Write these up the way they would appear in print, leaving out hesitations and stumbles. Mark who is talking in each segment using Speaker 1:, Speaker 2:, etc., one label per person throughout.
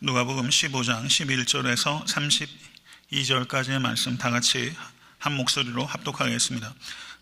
Speaker 1: 누가복음 15장 11절에서 32절까지의 말씀 다 같이 한 목소리로 합독하겠습니다.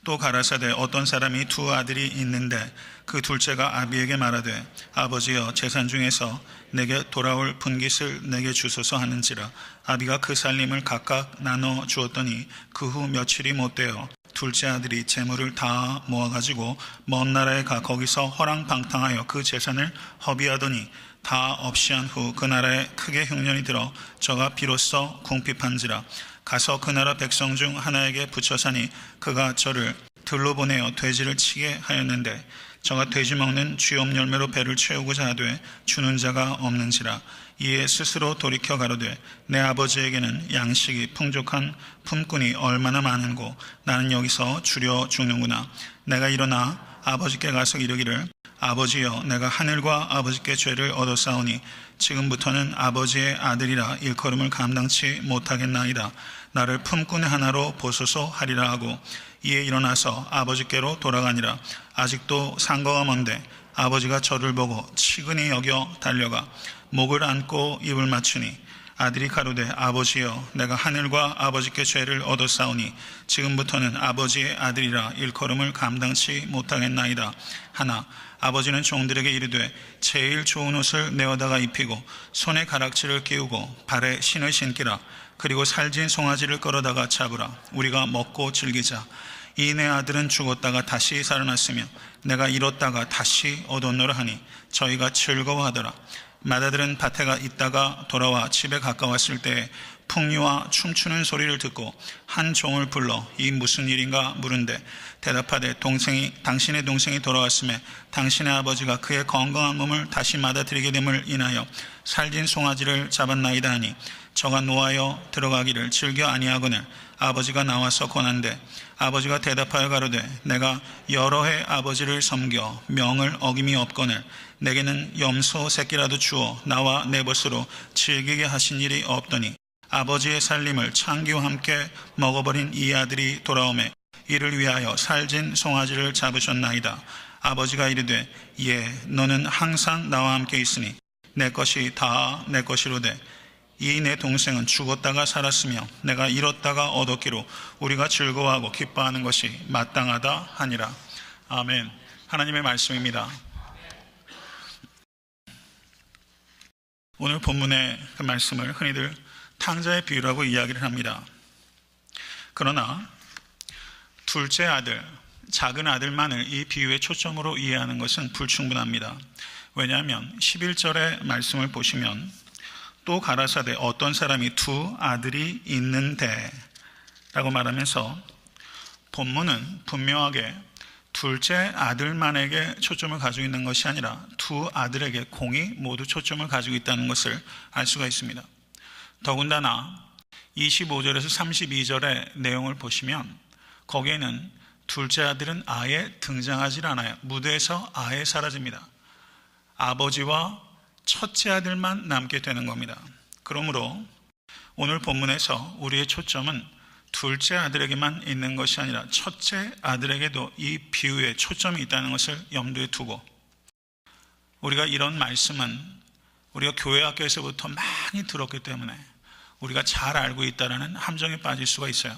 Speaker 1: 또 가라사대 어떤 사람이 두 아들이 있는데 그 둘째가 아비에게 말하되 아버지여 재산 중에서 내게 돌아올 분깃을 내게 주소서 하는지라. 아비가 그 살림을 각각 나눠 주었더니 그 후 며칠이 못되어 둘째 아들이 재물을 다 모아가지고 먼 나라에 가 거기서 허랑방탕하여 그 재산을 허비하더니 다 없이 한 후 그 나라에 크게 흉년이 들어 저가 비로소 궁핍한지라. 가서 그 나라 백성 중 하나에게 붙여 사니 그가 저를 들로 보내어 돼지를 치게 하였는데 저가 돼지 먹는 쥐엄 열매로 배를 채우고자 하되 주는 자가 없는지라. 이에 스스로 돌이켜 가로되 내 아버지에게는 양식이 풍족한 품꾼이 얼마나 많은고 나는 여기서 주려 죽는구나. 내가 일어나 아버지께 가서 이르기를 아버지여 내가 하늘과 아버지께 죄를 얻었사오니 지금부터는 아버지의 아들이라 일컬음을 감당치 못하겠나이다. 나를 품꾼 하나로 보소서 하리라 하고 이에 일어나서 아버지께로 돌아가니라. 아직도 상거가 먼데 아버지가 저를 보고 치근히 여겨 달려가 목을 안고 입을 맞추니 아들이 가로되 아버지여 내가 하늘과 아버지께 죄를 얻었사오니 지금부터는 아버지의 아들이라 일컬음을 감당치 못하겠나이다 하나 아버지는 종들에게 이르되 제일 좋은 옷을 내어다가 입히고 손에 가락지를 끼우고 발에 신을 신기라. 그리고 살진 송아지를 끌어다가 잡으라. 우리가 먹고 즐기자. 이 내 아들은 죽었다가 다시 살아났으며 내가 잃었다가 다시 얻었노라 하니 저희가 즐거워하더라. 맏아들은 밭에 있다가 돌아와 집에 가까웠을 때 풍류와 춤추는 소리를 듣고 한 종을 불러 이 무슨 일인가 물은데 대답하되 당신의 동생이 돌아왔음에 당신의 아버지가 그의 건강한 몸을 다시 맞아들이게 됨을 인하여 살진 송아지를 잡았나이다 하니 저가 노하여 들어가기를 즐겨 아니하거늘 아버지가 나와서 권한대 아버지가 대답하여 가로되 내가 여러 해 아버지를 섬겨 명을 어김이 없거늘 내게는 염소 새끼라도 주어 나와 내 벗으로 즐기게 하신 일이 없더니 아버지의 살림을 창기와 함께 먹어버린 이 아들이 돌아오매 이를 위하여 살진 송아지를 잡으셨나이다. 아버지가 이르되 예 너는 항상 나와 함께 있으니 내 것이 다 내 것이로되 이 내 동생은 죽었다가 살았으며 내가 잃었다가 얻었기로 우리가 즐거워하고 기뻐하는 것이 마땅하다 하니라. 아멘. 하나님의 말씀입니다. 오늘 본문의 그 말씀을 흔히들 탕자의 비유라고 이야기를 합니다. 그러나 둘째 아들, 작은 아들만을 이 비유의 초점으로 이해하는 것은 불충분합니다. 왜냐하면 11절의 말씀을 보시면 또 가라사대 어떤 사람이 두 아들이 있는데 라고 말하면서 본문은 분명하게 둘째 아들만에게 초점을 가지고 있는 것이 아니라 두 아들에게 공이 모두 초점을 가지고 있다는 것을 알 수가 있습니다. 더군다나 25절에서 32절의 내용을 보시면 거기에는 둘째 아들은 아예 등장하지 않아요. 무대에서 아예 사라집니다. 아버지와 첫째 아들만 남게 되는 겁니다. 그러므로 오늘 본문에서 우리의 초점은 둘째 아들에게만 있는 것이 아니라 첫째 아들에게도 이 비유에 초점이 있다는 것을 염두에 두고 우리가 이런 말씀은 우리가 교회 학교에서부터 많이 들었기 때문에 우리가 잘 알고 있다는 함정에 빠질 수가 있어요.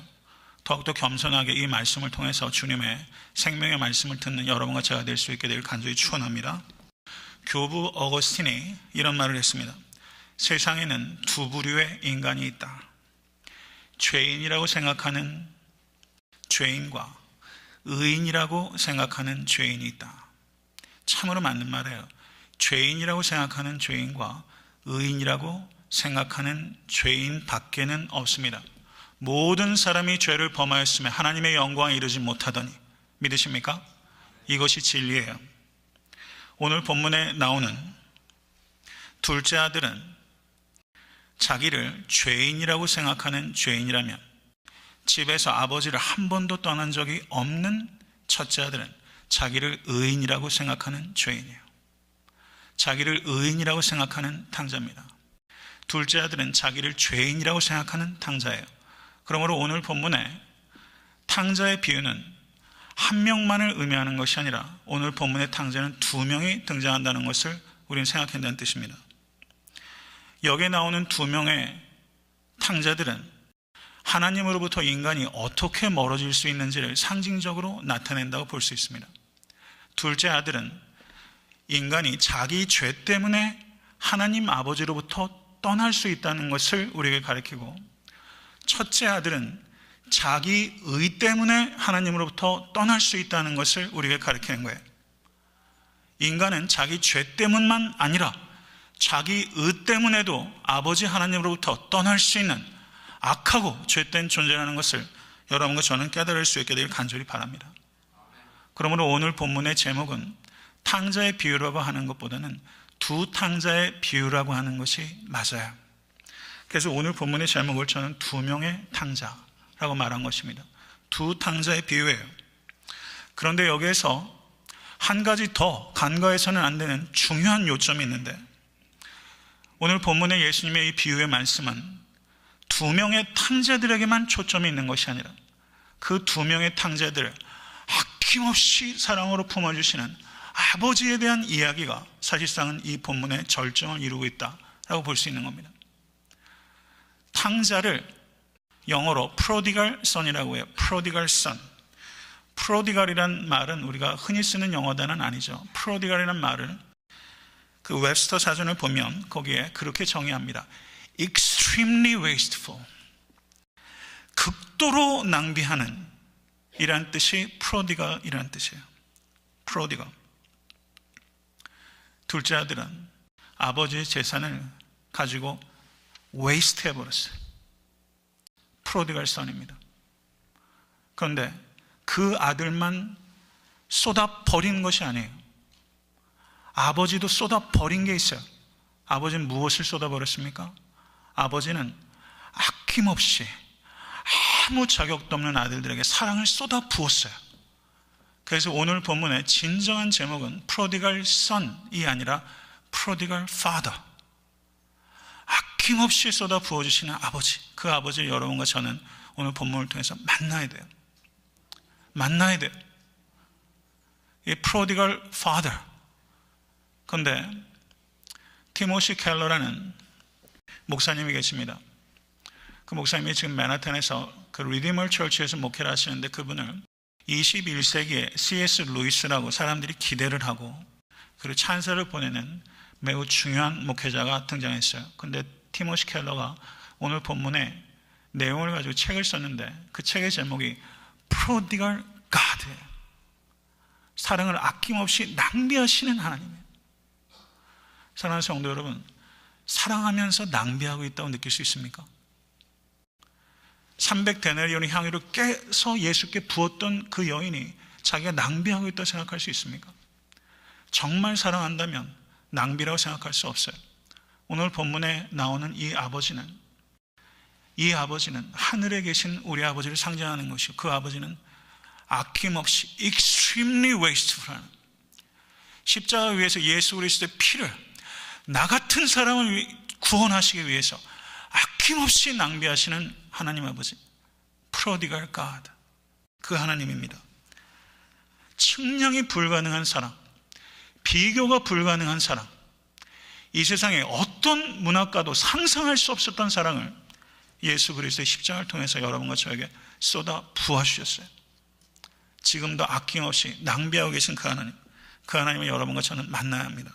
Speaker 1: 더욱더 겸손하게 이 말씀을 통해서 주님의 생명의 말씀을 듣는 여러분과 제가 될 수 있게 될 간절히 축원합니다. 교부 어거스틴이 이런 말을 했습니다. 세상에는 두 부류의 인간이 있다. 죄인이라고 생각하는 죄인과 의인이라고 생각하는 죄인이 있다. 참으로 맞는 말이에요. 죄인이라고 생각하는 죄인과 의인이라고 생각하는 죄인 밖에는 없습니다. 모든 사람이 죄를 범하였으며 하나님의 영광에 이르지 못하더니 믿으십니까? 이것이 진리예요. 오늘 본문에 나오는 둘째 아들은 자기를 죄인이라고 생각하는 죄인이라면 집에서 아버지를 한 번도 떠난 적이 없는 첫째 아들은 자기를 의인이라고 생각하는 죄인이에요. 자기를 의인이라고 생각하는 탕자입니다. 둘째 아들은 자기를 죄인이라고 생각하는 탕자예요. 그러므로 오늘 본문에 탕자의 비유는 한 명만을 의미하는 것이 아니라 오늘 본문의 탕자는 두 명이 등장한다는 것을 우리는 생각해야 한다는 뜻입니다. 여기에 나오는 두 명의 탕자들은 하나님으로부터 인간이 어떻게 멀어질 수 있는지를 상징적으로 나타낸다고 볼 수 있습니다. 둘째 아들은 인간이 자기 죄 때문에 하나님 아버지로부터 떠날 수 있다는 것을 우리에게 가르치고, 첫째 아들은 자기 의 때문에 하나님으로부터 떠날 수 있다는 것을 우리에게 가르치는 거예요. 인간은 자기 죄 때문만 아니라 자기 의 때문에도 아버지 하나님으로부터 떠날 수 있는 악하고 죄된 존재라는 것을 여러분과 저는 깨달을 수 있게 되길 간절히 바랍니다. 그러므로 오늘 본문의 제목은 탕자의 비유라고 하는 것보다는 두 탕자의 비유라고 하는 것이 맞아요. 그래서 오늘 본문의 제목을 저는 두 명의 탕자라고 말한 것입니다. 두 탕자의 비유예요. 그런데 여기에서 한 가지 더 간과해서는 안 되는 중요한 요점이 있는데, 오늘 본문의 예수님의 이 비유의 말씀은 두 명의 탕자들에게만 초점이 있는 것이 아니라 그 두 명의 탕자들을 아낌없이 사랑으로 품어주시는 아버지에 대한 이야기가 사실상은 이 본문의 절정을 이루고 있다라고 볼 수 있는 겁니다. 탕자를 영어로 prodigal son이라고 해요. prodigal son. prodigal이란 말은 우리가 흔히 쓰는 영어 단어는 아니죠. prodigal이란 말을 그 웹스터 사전을 보면 거기에 그렇게 정의합니다. extremely wasteful. 극도로 낭비하는 이란 뜻이 prodigal이라는 뜻이에요. prodigal. 둘째 아들은 아버지의 재산을 가지고 waste 해버렸어요. prodigal son입니다. 그런데 그 아들만 쏟아버린 것이 아니에요. 아버지도 쏟아버린 게 있어요. 아버지는 무엇을 쏟아버렸습니까? 아버지는 아낌없이 아무 자격도 없는 아들들에게 사랑을 쏟아 부었어요. 그래서 오늘 본문의 진정한 제목은 prodigal son이 아니라 prodigal father. 아낌없이 쏟아 부어주시는 아버지, 그 아버지를 여러분과 저는 오늘 본문을 통해서 만나야 돼요. 만나야 돼요. 이 prodigal father. 그런데 티모시 켈러라는 목사님이 계십니다. 그 목사님이 지금 맨하탄에서 그 리디멀 처치에서 목회를 하시는데, 그분을 21세기에 C.S. 루이스라고 사람들이 기대를 하고 그리고 찬사를 보내는 매우 중요한 목회자가 등장했어요. 그런데 티모시 켈러가 오늘 본문에 내용을 가지고 책을 썼는데 그 책의 제목이 Prodigal God예요. 사랑을 아낌없이 낭비하시는 하나님이에요. 사랑하는 성도 여러분, 사랑하면서 낭비하고 있다고 느낄 수 있습니까? 300데나리온의 향유를 깨서 예수께 부었던 그 여인이 자기가 낭비하고 있다고 생각할 수 있습니까? 정말 사랑한다면 낭비라고 생각할 수 없어요. 오늘 본문에 나오는 이 아버지는 하늘에 계신 우리 아버지를 상징하는 것이고, 그 아버지는 아낌없이 extremely wasteful한, 십자가 위에서 예수 그리스도의 피를 나 같은 사람을 구원하시기 위해서 아낌없이 낭비하시는 하나님 아버지, prodigal God, 그 하나님입니다. 측량이 불가능한 사랑, 비교가 불가능한 사랑, 이 세상에 어떤 문학가도 상상할 수 없었던 사랑을 예수 그리스도의 십자가를 통해서 여러분과 저에게 쏟아 부어주셨어요. 지금도 아낌없이 낭비하고 계신 그 하나님을 여러분과 저는 만나야 합니다.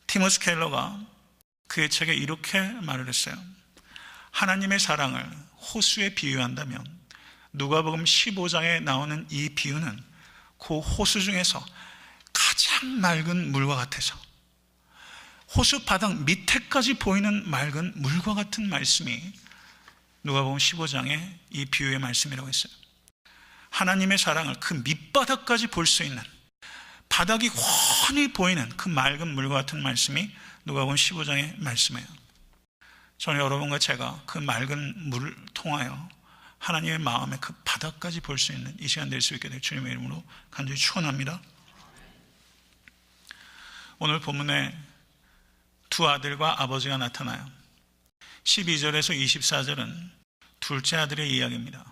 Speaker 1: 티모시 켈러가 그의 책에 이렇게 말을 했어요. 하나님의 사랑을 호수에 비유한다면 누가복음 15장에 나오는 이 비유는 그 호수 중에서 가장 맑은 물과 같아서, 호수 바닥 밑에까지 보이는 맑은 물과 같은 말씀이 누가복음 15장의 이 비유의 말씀이라고 했어요. 하나님의 사랑을 그 밑바닥까지 볼 수 있는, 바닥이 훤히 보이는 그 맑은 물과 같은 말씀이 누가복음 15장의 말씀이에요. 저는 여러분과 제가 그 맑은 물을 통하여 하나님의 마음의 그 바닥까지 볼 수 있는 이 시간 될 수 있게 될 주님의 이름으로 간절히 축원합니다. 오늘 본문에 두 아들과 아버지가 나타나요. 12절에서 24절은 둘째 아들의 이야기입니다.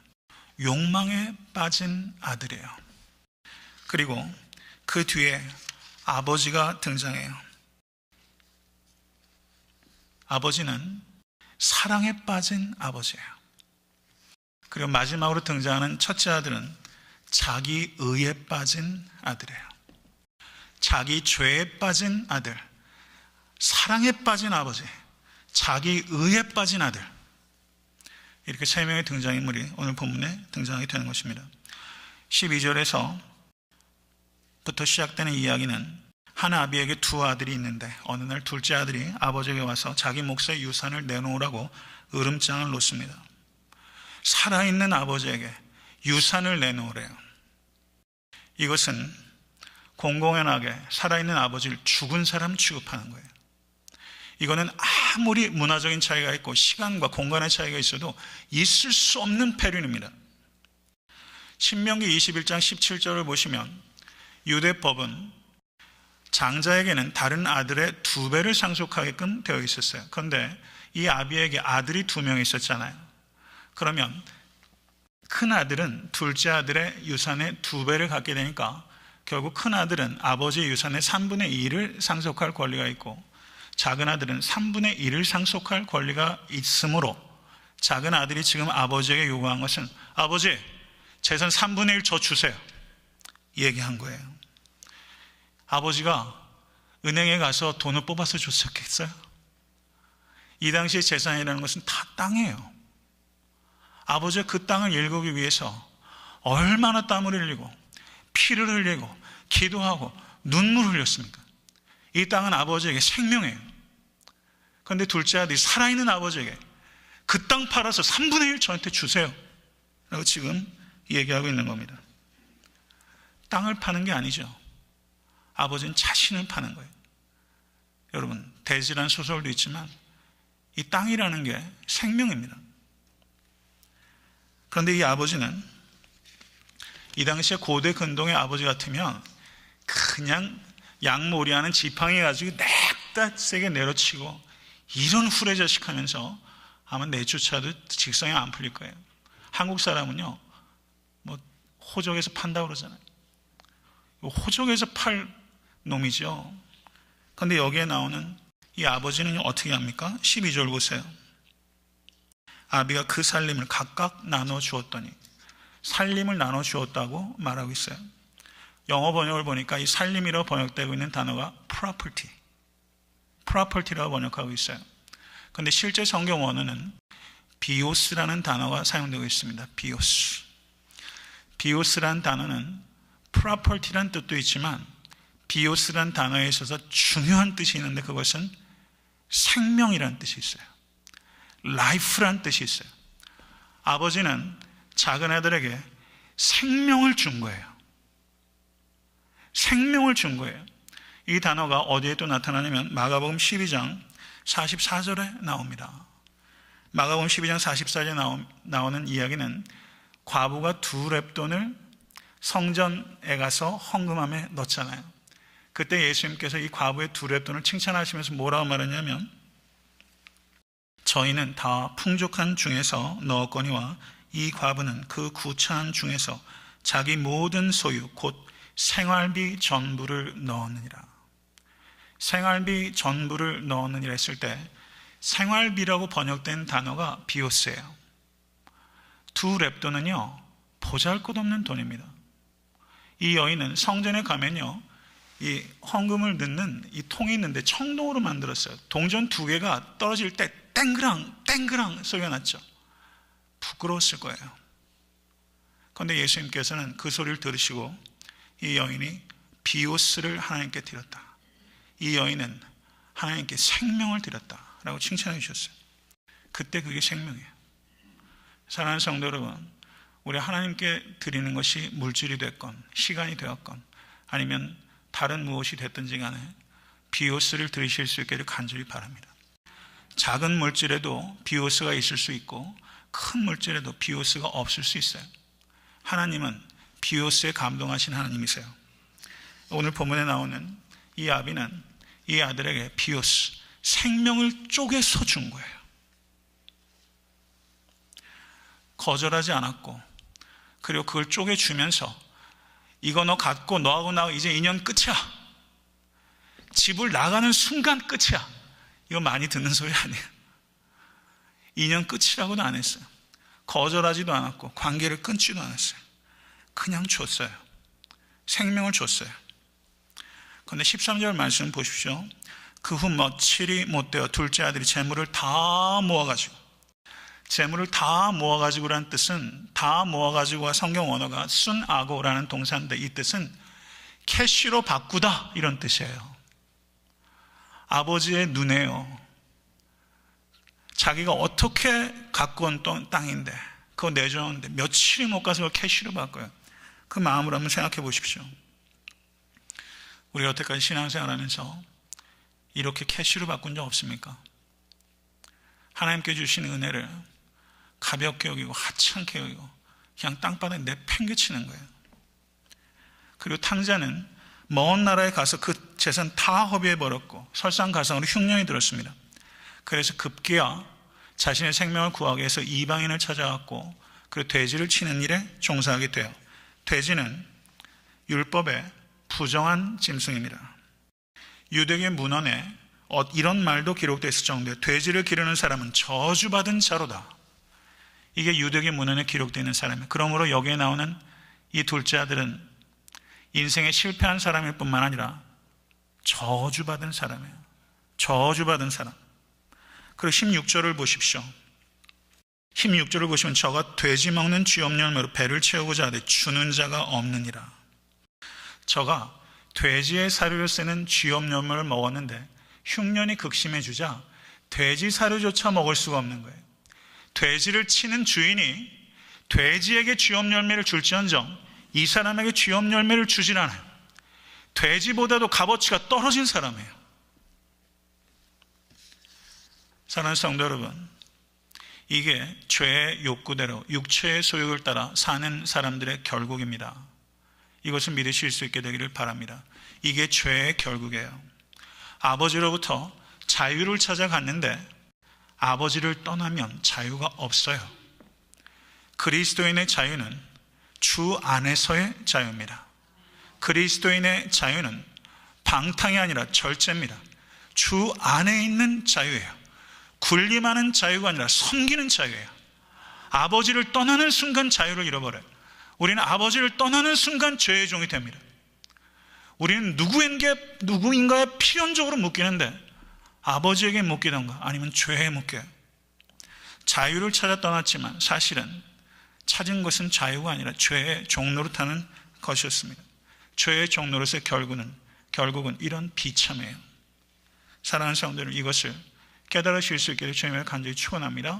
Speaker 1: 욕망에 빠진 아들이에요. 그리고 그 뒤에 아버지가 등장해요. 아버지는 사랑에 빠진 아버지예요. 그리고 마지막으로 등장하는 첫째 아들은 자기 의에 빠진 아들이에요. 자기 죄에 빠진 아들, 사랑에 빠진 아버지, 자기 의에 빠진 아들. 이렇게 세 명의 등장인물이 오늘 본문에 등장하게 되는 것입니다. 12절에서부터 시작되는 이야기는 한 아비에게 두 아들이 있는데 어느 날 둘째 아들이 아버지에게 와서 자기 몫의 유산을 내놓으라고 으름장을 놓습니다. 살아있는 아버지에게 유산을 내놓으래요. 이것은 공공연하게 살아있는 아버지를 죽은 사람 취급하는 거예요. 이거는 아무리 문화적인 차이가 있고 시간과 공간의 차이가 있어도 있을 수 없는 패륜입니다. 신명기 21장 17절을 보시면 유대법은 장자에게는 다른 아들의 2배를 상속하게끔 되어 있었어요. 그런데 이 아비에게 아들이 2명 있었잖아요. 그러면 큰 아들은 둘째 아들의 유산의 2배를 갖게 되니까 결국 큰 아들은 아버지의 유산의 3분의 2를 상속할 권리가 있고 작은 아들은 3분의 1을 상속할 권리가 있으므로 작은 아들이 지금 아버지에게 요구한 것은 아버지, 재산 3분의 1 저 주세요. 얘기한 거예요. 아버지가 은행에 가서 돈을 뽑아서 줬었겠어요? 이 당시의 재산이라는 것은 다 땅이에요. 아버지가 그 땅을 일구기 위해서 얼마나 땀을 흘리고 피를 흘리고 기도하고 눈물을 흘렸습니까? 이 땅은 아버지에게 생명이에요. 그런데 둘째 아들이 살아있는 아버지에게 그 땅 팔아서 3분의 1 저한테 주세요 라고 지금 얘기하고 있는 겁니다. 땅을 파는 게 아니죠. 아버지는 자신을 파는 거예요. 여러분, 대지란 소설도 있지만 이 땅이라는 게 생명입니다. 그런데 이 아버지는 이 당시에 고대 근동의 아버지 같으면 그냥 양모리하는 지팡이 가지고 냅다 세게 내려치고 이런 후레자식 하면서 아마 내쫓아도 직성이 안 풀릴 거예요. 한국 사람은요, 뭐 호적에서 판다고 그러잖아요. 호적에서 팔 놈이죠. 그런데 여기에 나오는 이 아버지는 어떻게 합니까? 12절 보세요. 아비가 그 살림을 각각 나눠 주었더니, 살림을 나눠 주었다고 말하고 있어요. 영어 번역을 보니까 이 살림이라고 번역되고 있는 단어가 property라고 번역하고 있어요. 그런데 실제 성경 원어는 비오스라는 단어가 사용되고 있습니다. 비오스라는 단어는 property란 뜻도 있지만 비오스라는 단어에 있어서 중요한 뜻이 있는데 그것은 생명이라는 뜻이 있어요. life란 뜻이 있어요. 아버지는 작은 아들에게 생명을 준 거예요. 생명을 준 거예요. 이 단어가 어디에 또 나타나냐면 마가복음 12장 44절에 나옵니다. 마가복음 12장 44절에 나오는 이야기는 과부가 2렙돈을 성전에 가서 헌금함에 넣잖아요. 그때 예수님께서 이 과부의 2렙돈을 칭찬하시면서 뭐라고 말했냐면 저희는 다 풍족한 중에서 넣었거니와 이 과부는 그 구차한 중에서 자기 모든 소유 곧 생활비 전부를 넣었느니라. 생활비 전부를 넣었느니라 했을 때 생활비라고 번역된 단어가 비오스예요. 2렙돈은요 보잘것없는 돈입니다. 이 여인은 성전에 가면요 이 헌금을 넣는 이 통이 있는데 청동으로 만들었어요. 동전 2개가 떨어질 때 땡그랑 땡그랑 소리가 났죠. 부끄러웠을 거예요. 그런데 예수님께서는 그 소리를 들으시고 이 여인이 비오스를 하나님께 드렸다. 이 여인은 하나님께 생명을 드렸다라고 칭찬해 주셨어요. 그때 그게 생명이에요. 사랑하는 성도 여러분, 우리 하나님께 드리는 것이 물질이 됐건 시간이 되었건 아니면 다른 무엇이 됐든지 간에 비오스를 드리실 수 있기를 간절히 바랍니다. 작은 물질에도 비오스가 있을 수 있고 큰 물질에도 비오스가 없을 수 있어요. 하나님은 비오스에 감동하신 하나님이세요. 오늘 본문에 나오는 이 아비는 이 아들에게 비오스, 생명을 쪼개서 준 거예요. 거절하지 않았고 그리고 그걸 쪼개주면서 이거 너 갖고 너하고 나 이제 인연 끝이야. 집을 나가는 순간 끝이야. 이거 많이 듣는 소리 아니에요. 2년 끝이라고도 안 했어요. 거절하지도 않았고 관계를 끊지도 않았어요. 그냥 줬어요. 생명을 줬어요. 그런데 13절 말씀 보십시오. 그 후 며칠이 못되어 둘째 아들이 재물을 다 모아가지고, 재물을 다 모아가지고라는 뜻은, 다 모아가지고가 성경 원어가 순아고라는 동사인데, 이 뜻은 캐시로 바꾸다 이런 뜻이에요. 아버지의 눈에요. 자기가 어떻게 갖고 온 땅인데 그거 내줬는데 며칠이 못 가서 캐시로 바꿔요. 그 마음으로 한번 생각해 보십시오. 우리가 여태까지 신앙생활하면서 이렇게 캐시로 바꾼 적 없습니까? 하나님께 주신 은혜를 가볍게 여기고 하찮게 여기고 그냥 땅바닥에 내팽개치는 거예요. 그리고 탕자는 먼 나라에 가서 그 재산 다 허비해버렸고 설상가상으로 흉년이 들었습니다. 그래서 급기야 자신의 생명을 구하기 위해서 이방인을 찾아갔고, 그리고 돼지를 치는 일에 종사하게 돼요. 돼지는 율법의 부정한 짐승입니다. 유대계 문헌에 이런 말도 기록되어 있을 정도에 돼지를 기르는 사람은 저주받은 자로다. 이게 유대계 문헌에 기록되어 있는 사람이에요. 그러므로 여기에 나오는 이 둘째 아들은 인생에 실패한 사람일 뿐만 아니라 저주받은 사람이에요. 저주받은 사람. 그리고 16절을 보십시오. 16절을 보시면 저가 돼지 먹는 쥐염염으로 배를 채우고자 하되 주는 자가 없느니라. 저가 돼지의 사료를 쓰는 쥐염염을 먹었는데 흉년이 극심해지자 돼지 사료조차 먹을 수가 없는 거예요. 돼지를 치는 주인이 돼지에게 쥐염열매를 줄지언정 이 사람에게 쥐염열매를 주진 않아요. 돼지보다도 값어치가 떨어진 사람이에요. 사랑하는 성도 여러분, 이게 죄의 욕구대로 육체의 소욕을 따라 사는 사람들의 결국입니다. 이것을 믿으실 수 있게 되기를 바랍니다. 이게 죄의 결국이에요. 아버지로부터 자유를 찾아갔는데 아버지를 떠나면 자유가 없어요. 그리스도인의 자유는 주 안에서의 자유입니다. 그리스도인의 자유는 방탕이 아니라 절제입니다. 주 안에 있는 자유예요. 군림하는 자유가 아니라 섬기는 자유예요. 아버지를 떠나는 순간 자유를 잃어버려요. 우리는 아버지를 떠나는 순간 죄의 종이 됩니다. 우리는 누구인가에 필연적으로 묶이는데 아버지에게 묶이던가 아니면 죄에 묶여요. 자유를 찾아 떠났지만 사실은 찾은 것은 자유가 아니라 죄의 종노릇하는 것이었습니다. 죄의 종노릇의 결국은 이런 비참해요. 사랑하는 성도들, 이것을 깨달으실 수 있기를 주님을 간절히 축원합니다.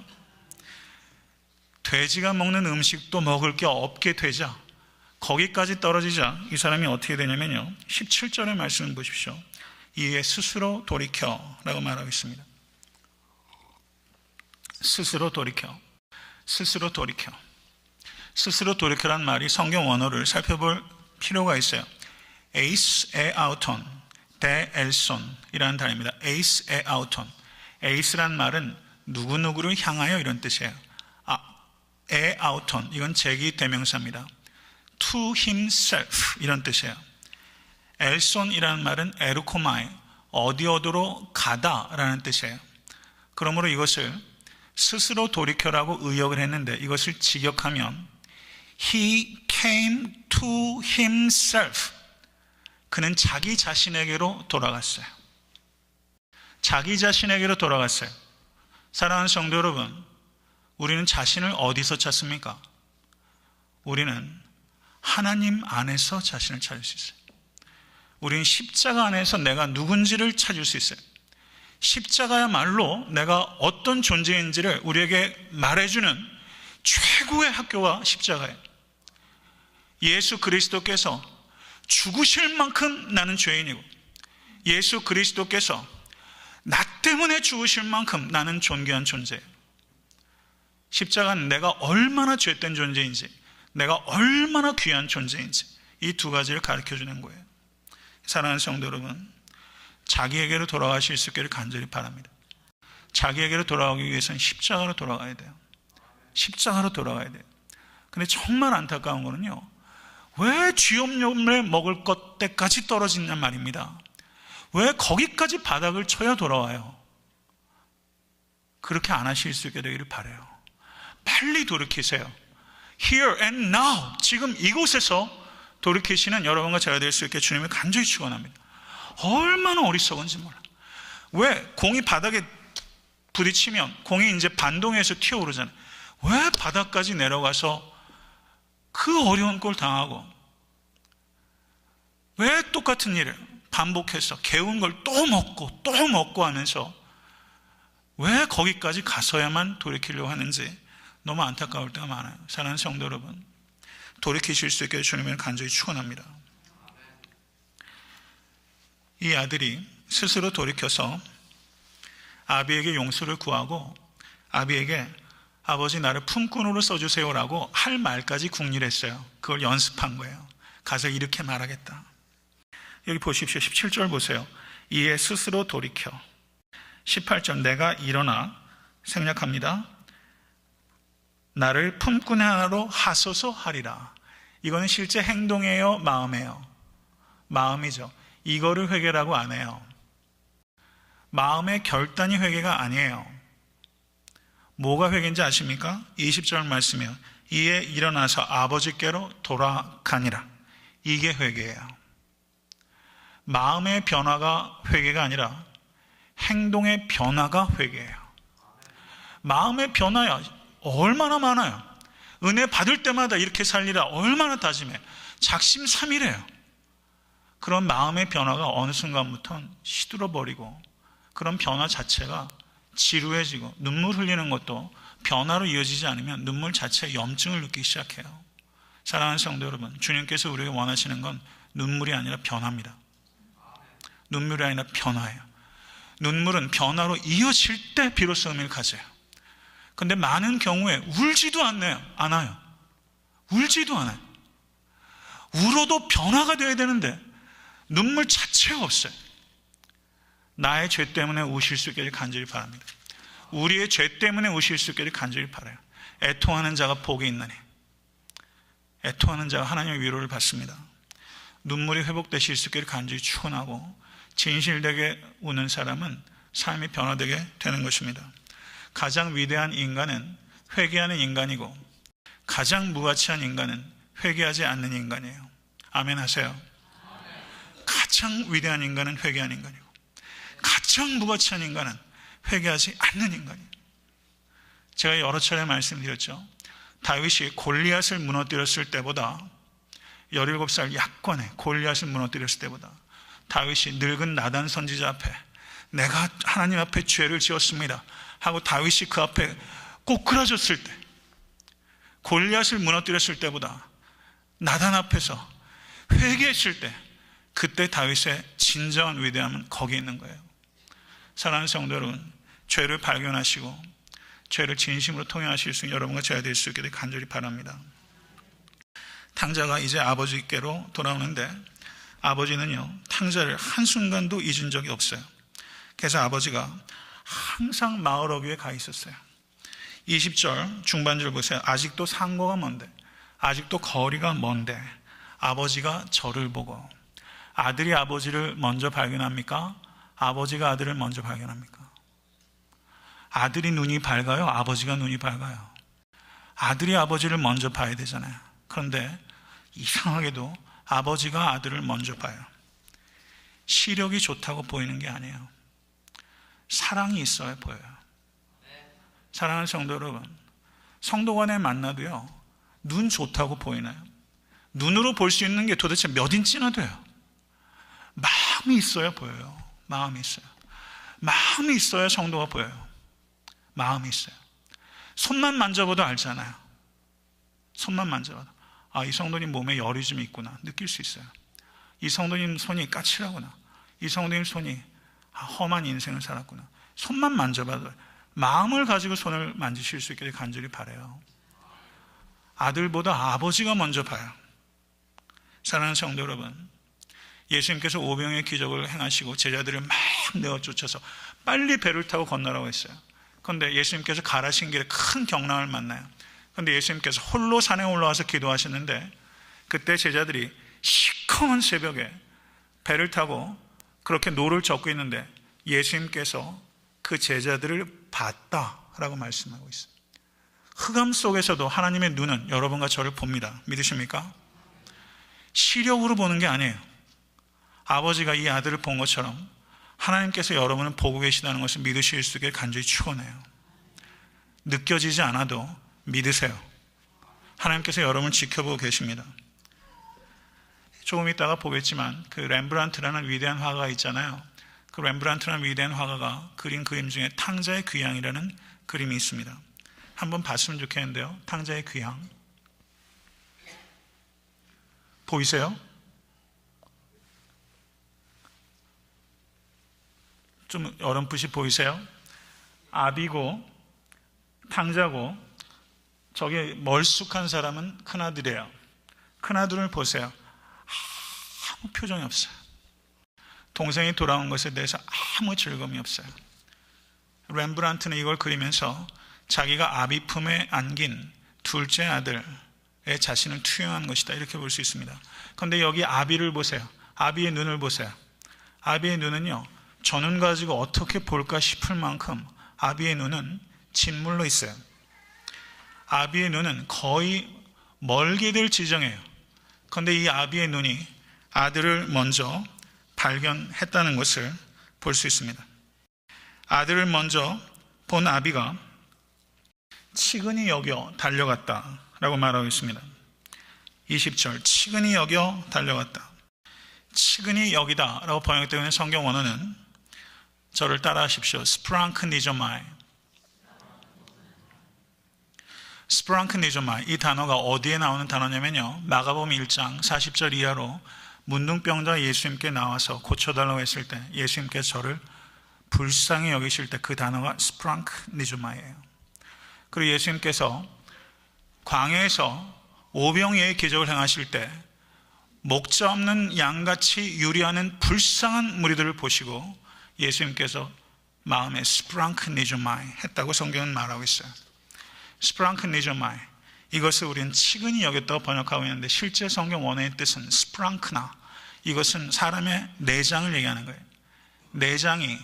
Speaker 1: 돼지가 먹는 음식도 먹을 게 없게 되자, 거기까지 떨어지자 이 사람이 어떻게 되냐면요, 17절의 말씀을 보십시오. 이에 스스로 돌이켜 라고 말하고 있습니다. 스스로 돌이켜. 스스로 돌이켜. 스스로 돌이켜란 말이 성경 원어를 살펴볼 필요가 있어요. 에이스 에 아우톤 데 엘손 이라는 단어입니다. 에이스 에 아우톤. 에이스란 말은 누구누구를 향하여 이런 뜻이에요. 에 아우톤, 이건 제기 대명사입니다. to himself 이런 뜻이에요. 엘손이라는 말은 에르코마이, 어디로 가다라는 뜻이에요. 그러므로 이것을 스스로 돌이켜라고 의역을 했는데 이것을 직역하면 he came to himself, 그는 자기 자신에게로 돌아갔어요. 자기 자신에게로 돌아갔어요. 사랑하는 성도 여러분, 우리는 자신을 어디서 찾습니까? 우리는 하나님 안에서 자신을 찾을 수 있어요. 우리는 십자가 안에서 내가 누군지를 찾을 수 있어요. 십자가야말로 내가 어떤 존재인지를 우리에게 말해주는 최고의 학교가 십자가예요. 예수 그리스도께서 죽으실 만큼 나는 죄인이고, 예수 그리스도께서 나 때문에 죽으실 만큼 나는 존귀한 존재예요. 십자가는 내가 얼마나 죄된 존재인지, 내가 얼마나 귀한 존재인지 이 두 가지를 가르쳐주는 거예요. 사랑하는 성도 여러분, 자기에게로 돌아가실 수 있기를 간절히 바랍니다. 자기에게로 돌아가기 위해서는 십자가로 돌아가야 돼요. 십자가로 돌아가야 돼요. 근데 정말 안타까운 거는요, 왜 쥐염염을 먹을 것 때까지 떨어지냐 말입니다. 왜 거기까지 바닥을 쳐야 돌아와요? 그렇게 안 하실 수 있게 되기를 바라요. 빨리 돌이키세요. Here and now, 지금 이곳에서 돌이키시는 여러분과 제가 될 수 있게 주님을 간절히 축원합니다. 얼마나 어리석은지 몰라. 왜 공이 바닥에 부딪히면 공이 이제 반동에서 튀어오르잖아요. 왜 바닥까지 내려가서 그 어려운 꼴 당하고, 왜 똑같은 일을 반복해서 개운 걸 또 먹고 하면서 왜 거기까지 가서야만 돌이키려고 하는지 너무 안타까울 때가 많아요. 사랑하는 성도 여러분, 돌이키실 수 있게 주님을 간절히 축원합니다. 이 아들이 스스로 돌이켜서 아비에게 용서를 구하고 아비에게 아버지 나를 품꾼으로 써주세요라고 할 말까지 궁리했어요. 그걸 연습한 거예요. 가서 이렇게 말하겠다. 여기 보십시오. 17절 보세요. 이에 스스로 돌이켜 18절 내가 일어나 생략합니다. 나를 품꾼 하나로 하소서 하리라. 이거는 실제 행동이에요? 마음이에요? 마음이죠. 이거를 회개라고 안 해요. 마음의 결단이 회개가 아니에요. 뭐가 회개인지 아십니까? 20절 말씀이요. 이에 일어나서 아버지께로 돌아가니라. 이게 회개예요. 마음의 변화가 회개가 아니라 행동의 변화가 회개예요. 마음의 변화야 얼마나 많아요. 은혜 받을 때마다 이렇게 살리라 얼마나 다짐해. 작심삼일해요. 그런 마음의 변화가 어느 순간부터는 시들어버리고 그런 변화 자체가 지루해지고 눈물 흘리는 것도 변화로 이어지지 않으면 눈물 자체에 염증을 느끼기 시작해요. 사랑하는 성도 여러분, 주님께서 우리에게 원하시는 건 눈물이 아니라 변화입니다. 눈물이 아니라 변화예요. 눈물은 변화로 이어질 때 비로소 의미를 가져요. 근데 많은 경우에 울지도 않아요. 울지도 않아요. 울어도 변화가 되어야 되는데 눈물 자체가 없어요. 나의 죄 때문에 우실 수 있기를 간절히 바랍니다. 우리의 죄 때문에 우실 수 있기를 간절히 바라요. 애통하는 자가 복이 있나니. 애통하는 자가 하나님의 위로를 받습니다. 눈물이 회복되실 수 있기를 간절히 축원하고 진실되게 우는 사람은 삶이 변화되게 되는 것입니다. 가장 위대한 인간은 회개하는 인간이고 가장 무가치한 인간은 회개하지 않는 인간이에요. 아멘 하세요. 가장 위대한 인간은 회개하는 인간이고 가장 무가치한 인간은 회개하지 않는 인간이에요. 제가 여러 차례 말씀드렸죠. 다윗이 골리앗을 무너뜨렸을 때보다 17살 약관에 골리앗을 무너뜨렸을 때보다 다윗이 늙은 나단 선지자 앞에 내가 하나님 앞에 죄를 지었습니다 하고 다윗이 그 앞에 꼬꾸라졌을 때, 골리앗을 무너뜨렸을 때보다 나단 앞에서 회개했을 때, 그때 다윗의 진정한 위대함은 거기 있는 거예요. 사랑하는 성도 여러분, 죄를 발견하시고 죄를 진심으로 통회하실 수 있는 여러분과 제가 될 수 있게 간절히 바랍니다. 탕자가 이제 아버지께로 돌아오는데 아버지는요, 탕자를 한순간도 잊은 적이 없어요. 그래서 아버지가 항상 마을 어귀에 가 있었어요. 20절 중반절 보세요. 아직도 상고가 먼데, 아직도 거리가 먼데 아버지가 저를 보고. 아들이 아버지를 먼저 발견합니까? 아버지가 아들을 먼저 발견합니까? 아들이 눈이 밝아요? 아버지가 눈이 밝아요? 아들이 아버지를 먼저 봐야 되잖아요. 그런데 이상하게도 아버지가 아들을 먼저 봐요. 시력이 좋다고 보이는 게 아니에요. 사랑이 있어야 보여요. 사랑하는 성도 여러분, 성도 간에 만나도요, 눈 좋다고 보이나요? 눈으로 볼 수 있는 게 도대체 몇 인치나 돼요? 마음이 있어야 보여요. 마음이 있어요. 마음이 있어야 성도가 보여요. 마음이 있어요. 손만 만져봐도 알잖아요. 손만 만져봐도 이 성도님 몸에 열이 좀 있구나 느낄 수 있어요. 이 성도님 손이 까칠하구나. 이 성도님 손이 험한 인생을 살았구나. 손만 만져봐도, 마음을 가지고 손을 만지실 수 있게 간절히 바라요. 아들보다 아버지가 먼저 봐요. 사랑하는 성도 여러분, 예수님께서 오병의 기적을 행하시고 제자들을 막 내어 쫓아서 빨리 배를 타고 건너라고 했어요. 그런데 예수님께서 가라신 길에 큰 경랑을 만나요. 그런데 예수님께서 홀로 산에 올라와서 기도하셨는데, 그때 제자들이 시커먼 새벽에 배를 타고 그렇게 노를 젓고 있는데 예수님께서 그 제자들을 봤다라고 말씀하고 있어요. 흑암 속에서도 하나님의 눈은 여러분과 저를 봅니다. 믿으십니까? 시력으로 보는 게 아니에요. 아버지가 이 아들을 본 것처럼 하나님께서 여러분을 보고 계시다는 것을 믿으실 수 있게 간절히 축원해요. 느껴지지 않아도 믿으세요. 하나님께서 여러분을 지켜보고 계십니다. 조금 있다가 보겠지만 그 렘브란트라는 위대한 화가가 있잖아요. 그 렘브란트라는 위대한 화가가 그린 그림 중에 탕자의 귀향이라는 그림이 있습니다. 한번 봤으면 좋겠는데요. 탕자의 귀향 보이세요? 좀 어렴풋이 보이세요? 아비고 탕자고 저기 멀쑥한 사람은 큰아들이에요. 큰아들을 보세요. 아무 표정이 없어요. 동생이 돌아온 것에 대해서 아무 즐거움이 없어요. 렘브란트는 이걸 그리면서 자기가 아비 품에 안긴 둘째 아들의 자신을 투영한 것이다, 이렇게 볼 수 있습니다. 그런데 여기 아비를 보세요. 아비의 눈을 보세요. 아비의 눈은요, 저 눈 가지고 어떻게 볼까 싶을 만큼 아비의 눈은 진물로 있어요. 아비의 눈은 거의 멀게 될 지경이에요. 그런데 이 아비의 눈이 아들을 먼저 발견했다는 것을 볼 수 있습니다. 아들을 먼저 본 아비가 치근히 여겨 달려갔다라고 말하고 있습니다. 20절, 치근히 여겨 달려갔다. 치근히 여기다라고 번역되어 있는 성경 원어는, 저를 따라하십시오. 스프랑크니조마이. 스프랑크니조마이, 이 단어가 어디에 나오는 단어냐면요, 마가복음 1장 40절 이하로 문둥병자 예수님께 나와서 고쳐달라고 했을 때 예수님께서 저를 불쌍히 여기실 때 그 단어가 스프랑크니조마이예요. 그리고 예수님께서 광야에서 오병이어의 기적을 행하실 때 목자 없는 양같이 유리하는 불쌍한 무리들을 보시고 예수님께서 마음에 스프랑크니조마이 했다고 성경은 말하고 있어요. 스프랑크니조마이, 이것을 우리는 치근히 여겼다고 번역하고 있는데 실제 성경 원어의 뜻은 스프랑크나, 이것은 사람의 내장을 얘기하는 거예요. 내장이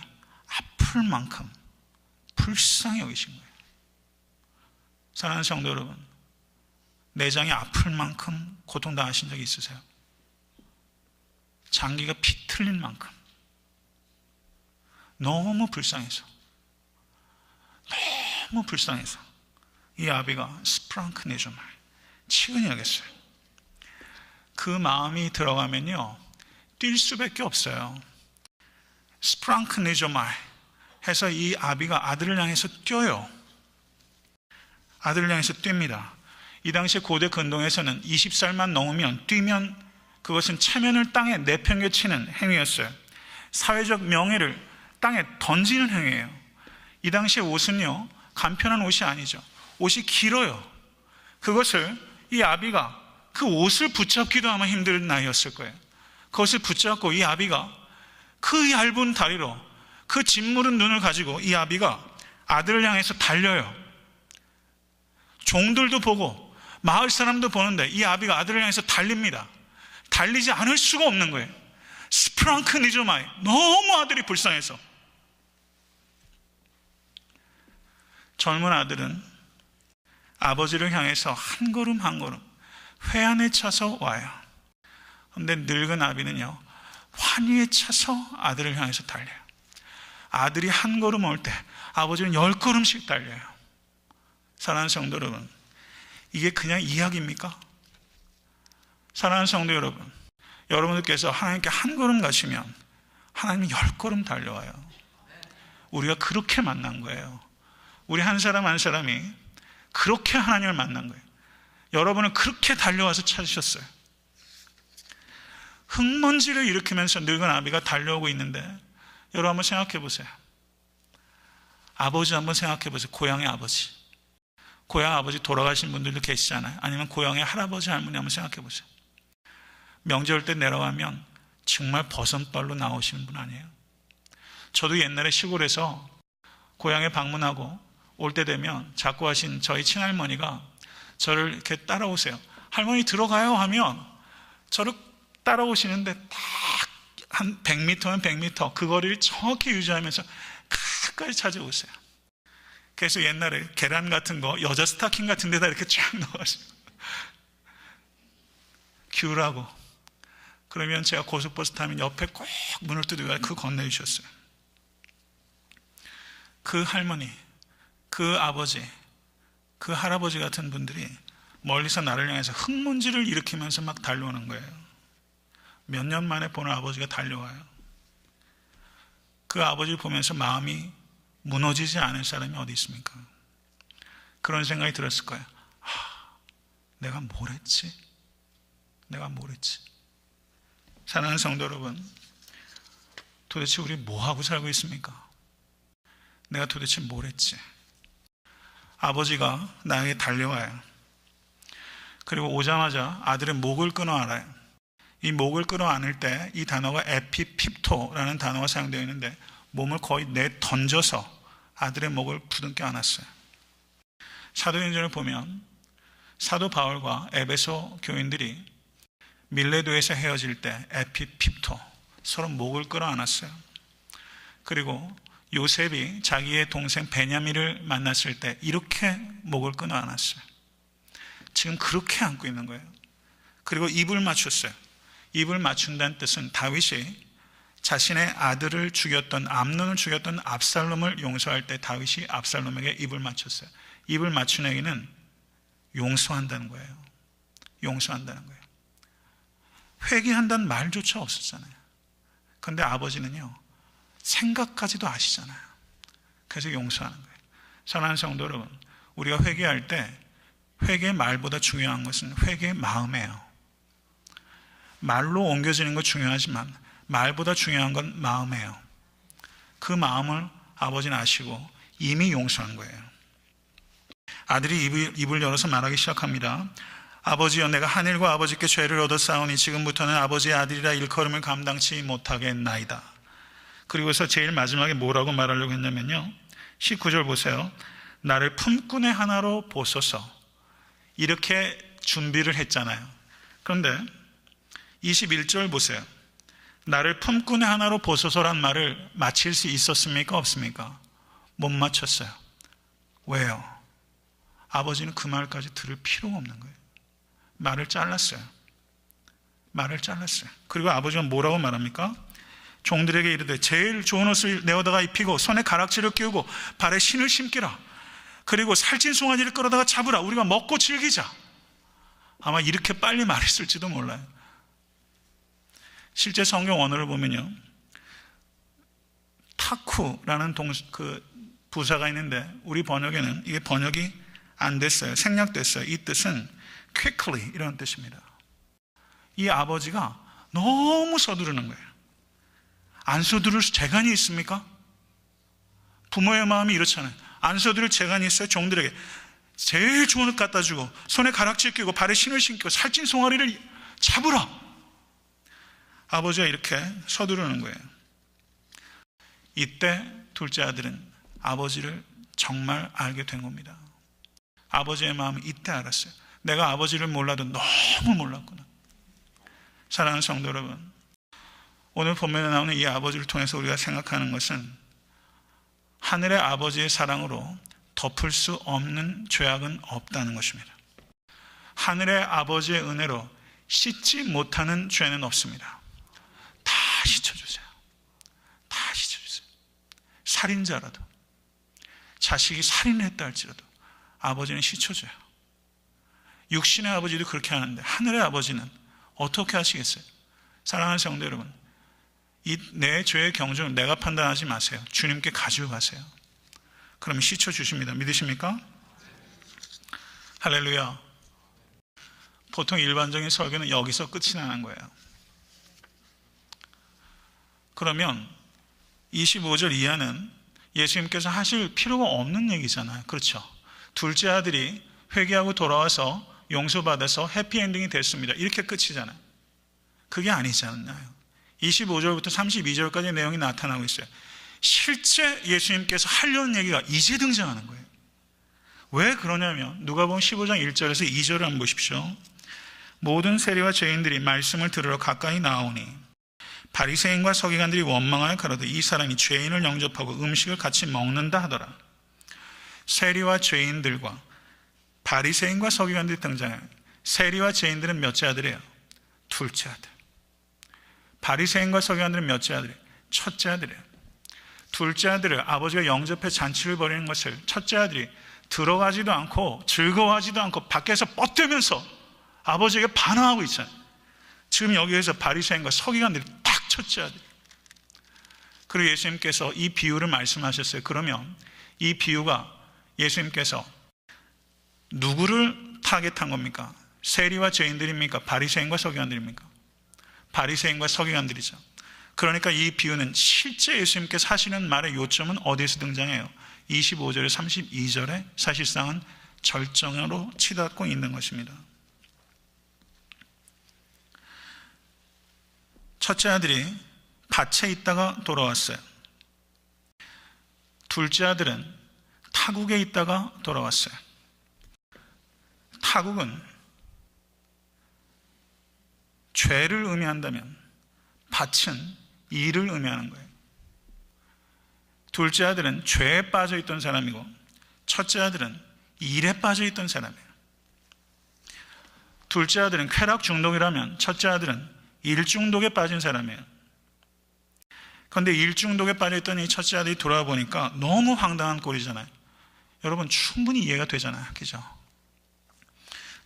Speaker 1: 아플 만큼 불쌍히 여기신 거예요. 사랑하는 성도 여러분, 내장이 아플 만큼 고통당하신 적이 있으세요? 장기가 비틀린 만큼 너무 불쌍해서 이 아비가 스프랑크니조마이, 치근히 여겼어요. 그 마음이 들어가면요, 뛸 수밖에 없어요. 스프랑크니조마이 해서 이 아비가 아들을 향해서 뛰어요. 아들을 향해서 뜁니다. 이 당시 고대 근동에서는 20살만 넘으면 뛰면 그것은 체면을 땅에 내팽개치는 행위였어요. 사회적 명예를 땅에 던지는 행위예요. 이 당시의 옷은요, 간편한 옷이 아니죠. 옷이 길어요. 그것을 이 아비가 그 옷을 붙잡기도 아마 힘든 나이였을 거예요. 그것을 붙잡고 이 아비가 그 얇은 다리로 그 짓무른 눈을 가지고 이 아비가 아들을 향해서 달려요. 종들도 보고 마을 사람도 보는데 이 아비가 아들을 향해서 달립니다. 달리지 않을 수가 없는 거예요. 스프랑크니조마이, 너무 아들이 불쌍해서. 젊은 아들은 아버지를 향해서 한 걸음 한 걸음 회한에 차서 와요. 그런데 늙은 아비는요, 환희에 차서 아들을 향해서 달려요. 아들이 한 걸음 올 때 아버지는 10걸음씩 달려요. 사랑하는 성도 여러분, 이게 그냥 이야기입니까? 사랑하는 성도 여러분, 여러분들께서 하나님께 한 걸음 가시면 하나님은 10걸음 달려와요. 우리가 그렇게 만난 거예요. 우리 한 사람 한 사람이 그렇게 하나님을 만난 거예요. 여러분은 그렇게 달려와서 찾으셨어요. 흙먼지를 일으키면서 늙은 아비가 달려오고 있는데, 여러분 한번 생각해 보세요. 아버지 한번 생각해 보세요. 고향의 아버지. 고향 아버지 돌아가신 분들도 계시잖아요. 아니면 고향의 할아버지 할머니 한번 생각해 보세요. 명절 때 내려가면 정말 버선발로 나오시는 분 아니에요? 저도 옛날에 시골에서 고향에 방문하고 올 때 되면 자꾸 하신 저희 친할머니가 저를 이렇게 따라오세요. 할머니 들어가요 하면 저를 따라오시는데 딱 한 100m면 100m 그 거리를 정확히 유지하면서 끝까지 찾아오세요. 그래서 옛날에 계란 같은 거 여자 스타킹 같은 데다 이렇게 쫙 넣어가지고 귤하고, 그러면 제가 고속버스 타면 옆에 꼭 문을 두드려 그거 건네주셨어요. 그 할머니, 그 아버지, 그 할아버지 같은 분들이 멀리서 나를 향해서 흙먼지를 일으키면서 막 달려오는 거예요. 몇 년 만에 보는 아버지가 달려와요. 그 아버지를 보면서 마음이 무너지지 않을 사람이 어디 있습니까? 그런 생각이 들었을 거예요. 내가 뭘 했지? 내가 뭘 했지? 사랑하는 성도 여러분, 도대체 우리 뭐 하고 살고 있습니까? 내가 도대체 뭘 했지? 아버지가 나에게 달려와요. 그리고 오자마자 아들의 목을 끊어 안아요. 이 목을 끌어 안을 때 이 단어가 에피핍토라는 단어가 사용되어 있는데 몸을 거의 내던져서 아들의 목을 부둥켜 안았어요. 사도행전을 보면 사도 바울과 에베소 교인들이 밀레도에서 헤어질 때 에피핍토, 서로 목을 끌어 안았어요. 그리고 요셉이 자기의 동생 베냐민을 만났을 때 이렇게 목을 끊어 안았어요. 지금 그렇게 안고 있는 거예요. 그리고 입을 맞췄어요. 입을 맞춘다는 뜻은 다윗이 자신의 아들을 죽였던, 암논을 죽였던 압살롬을 용서할 때 다윗이 압살롬에게 입을 맞췄어요. 입을 맞춘 얘기는 용서한다는 거예요. 용서한다는 거예요. 회개한다는 말조차 없었잖아요. 그런데 아버지는요, 생각까지도 아시잖아요. 그래서 용서하는 거예요. 사랑하는 성도 여러분, 우리가 회개할 때 회개의 말보다 중요한 것은 회개의 마음이에요. 말로 옮겨지는 거 중요하지만 말보다 중요한 건 마음이에요. 그 마음을 아버지는 아시고 이미 용서한 거예요. 아들이 입을 열어서 말하기 시작합니다. 아버지여, 내가 하늘과 아버지께 죄를 얻었사오니 지금부터는 아버지의 아들이라 일컬음을 감당치 못하겠나이다. 그리고서 제일 마지막에 뭐라고 말하려고 했냐면요, 19절 보세요. 나를 품꾼의 하나로 보소서. 이렇게 준비를 했잖아요. 그런데 21절 보세요. 나를 품꾼의 하나로 보소서란 말을 마칠 수 있었습니까? 없습니까? 못 마쳤어요. 왜요? 아버지는 그 말까지 들을 필요가 없는 거예요. 말을 잘랐어요. 말을 잘랐어요. 그리고 아버지가 뭐라고 말합니까? 종들에게 이르되 제일 좋은 옷을 내어다가 입히고 손에 가락지를 끼우고 발에 신을 신기라. 그리고 살찐 송아지를 끌어다가 잡으라. 우리가 먹고 즐기자. 아마 이렇게 빨리 말했을지도 몰라요. 실제 성경 원어를 보면요, 타쿠라는 부사가 있는데 우리 번역에는 이게 번역이 안 됐어요. 생략됐어요. 이 뜻은 quickly 이런 뜻입니다. 이 아버지가 너무 서두르는 거예요. 안 서두를 재간이 있습니까? 부모의 마음이 이렇잖아요. 안 서두를 재간이 있어요. 종들에게 제일 좋은 옷 갖다 주고 손에 가락지 끼고 발에 신을 신고 살찐 송아리를 잡으라. 아버지가 이렇게 서두르는 거예요. 이때 둘째 아들은 아버지를 정말 알게 된 겁니다. 아버지의 마음을 이때 알았어요. 내가 아버지를 몰라도 너무 몰랐구나. 사랑하는 성도 여러분, 오늘 본문에 나오는 이 아버지를 통해서 우리가 생각하는 것은 하늘의 아버지의 사랑으로 덮을 수 없는 죄악은 없다는 것입니다. 하늘의 아버지의 은혜로 씻지 못하는 죄는 없습니다. 다 씻어주세요. 다 씻어주세요. 살인자라도, 자식이 살인을 했다 할지라도 아버지는 씻어줘요. 육신의 아버지도 그렇게 하는데 하늘의 아버지는 어떻게 하시겠어요? 사랑하는 성도 여러분, 내 죄의 경중을 내가 판단하지 마세요. 주님께 가지고 가세요. 그러면 씻어주십니다. 믿으십니까? 할렐루야. 보통 일반적인 설교는 여기서 끝이 나는 거예요. 그러면 25절 이하는 예수님께서 하실 필요가 없는 얘기잖아요. 그렇죠? 둘째 아들이 회개하고 돌아와서 용서받아서 해피엔딩이 됐습니다. 이렇게 끝이잖아요. 그게 아니지 않나요? 25절부터 32절까지 내용이 나타나고 있어요. 실제 예수님께서 하려는 얘기가 이제 등장하는 거예요. 왜 그러냐면 누가복음 15장 1절에서 2절을 한번 보십시오. 모든 세리와 죄인들이 말씀을 들으러 가까이 나오니 바리새인과 서기관들이 원망하여 가로되 이 사람이 죄인을 영접하고 음식을 같이 먹는다 하더라. 세리와 죄인들과 바리새인과 서기관들이 등장해요. 세리와 죄인들은 몇째 아들이에요? 둘째 아들. 바리새인과 서기관들은 몇째 아들이에요? 첫째 아들이에요. 둘째 아들을 아버지가 영접해 잔치를 벌이는 것을 첫째 아들이 들어가지도 않고 즐거워하지도 않고 밖에서 뻗대면서 아버지에게 반항하고 있잖아요. 지금 여기에서 바리새인과 서기관들이 딱 첫째 아들. 그리고 예수님께서 이 비유를 말씀하셨어요. 그러면 이 비유가 예수님께서 누구를 타겟한 겁니까? 세리와 죄인들입니까? 바리새인과 서기관들입니까? 바리새인과 서기관들이죠. 그러니까 이 비유는 실제 예수님께서 하시는 말의 요점은 어디에서 등장해요? 25절에 32절에 사실상은 절정으로 치닫고 있는 것입니다. 첫째 아들이 밭에 있다가 돌아왔어요. 둘째 아들은 타국에 있다가 돌아왔어요. 타국은 죄를 의미한다면 밭은 일을 의미하는 거예요. 둘째 아들은 죄에 빠져 있던 사람이고 첫째 아들은 일에 빠져 있던 사람이에요. 둘째 아들은 쾌락 중독이라면 첫째 아들은 일 중독에 빠진 사람이에요. 그런데 일 중독에 빠져있던 이 첫째 아들이 돌아와 보니까 너무 황당한 꼴이잖아요. 여러분 충분히 이해가 되잖아요. 그죠?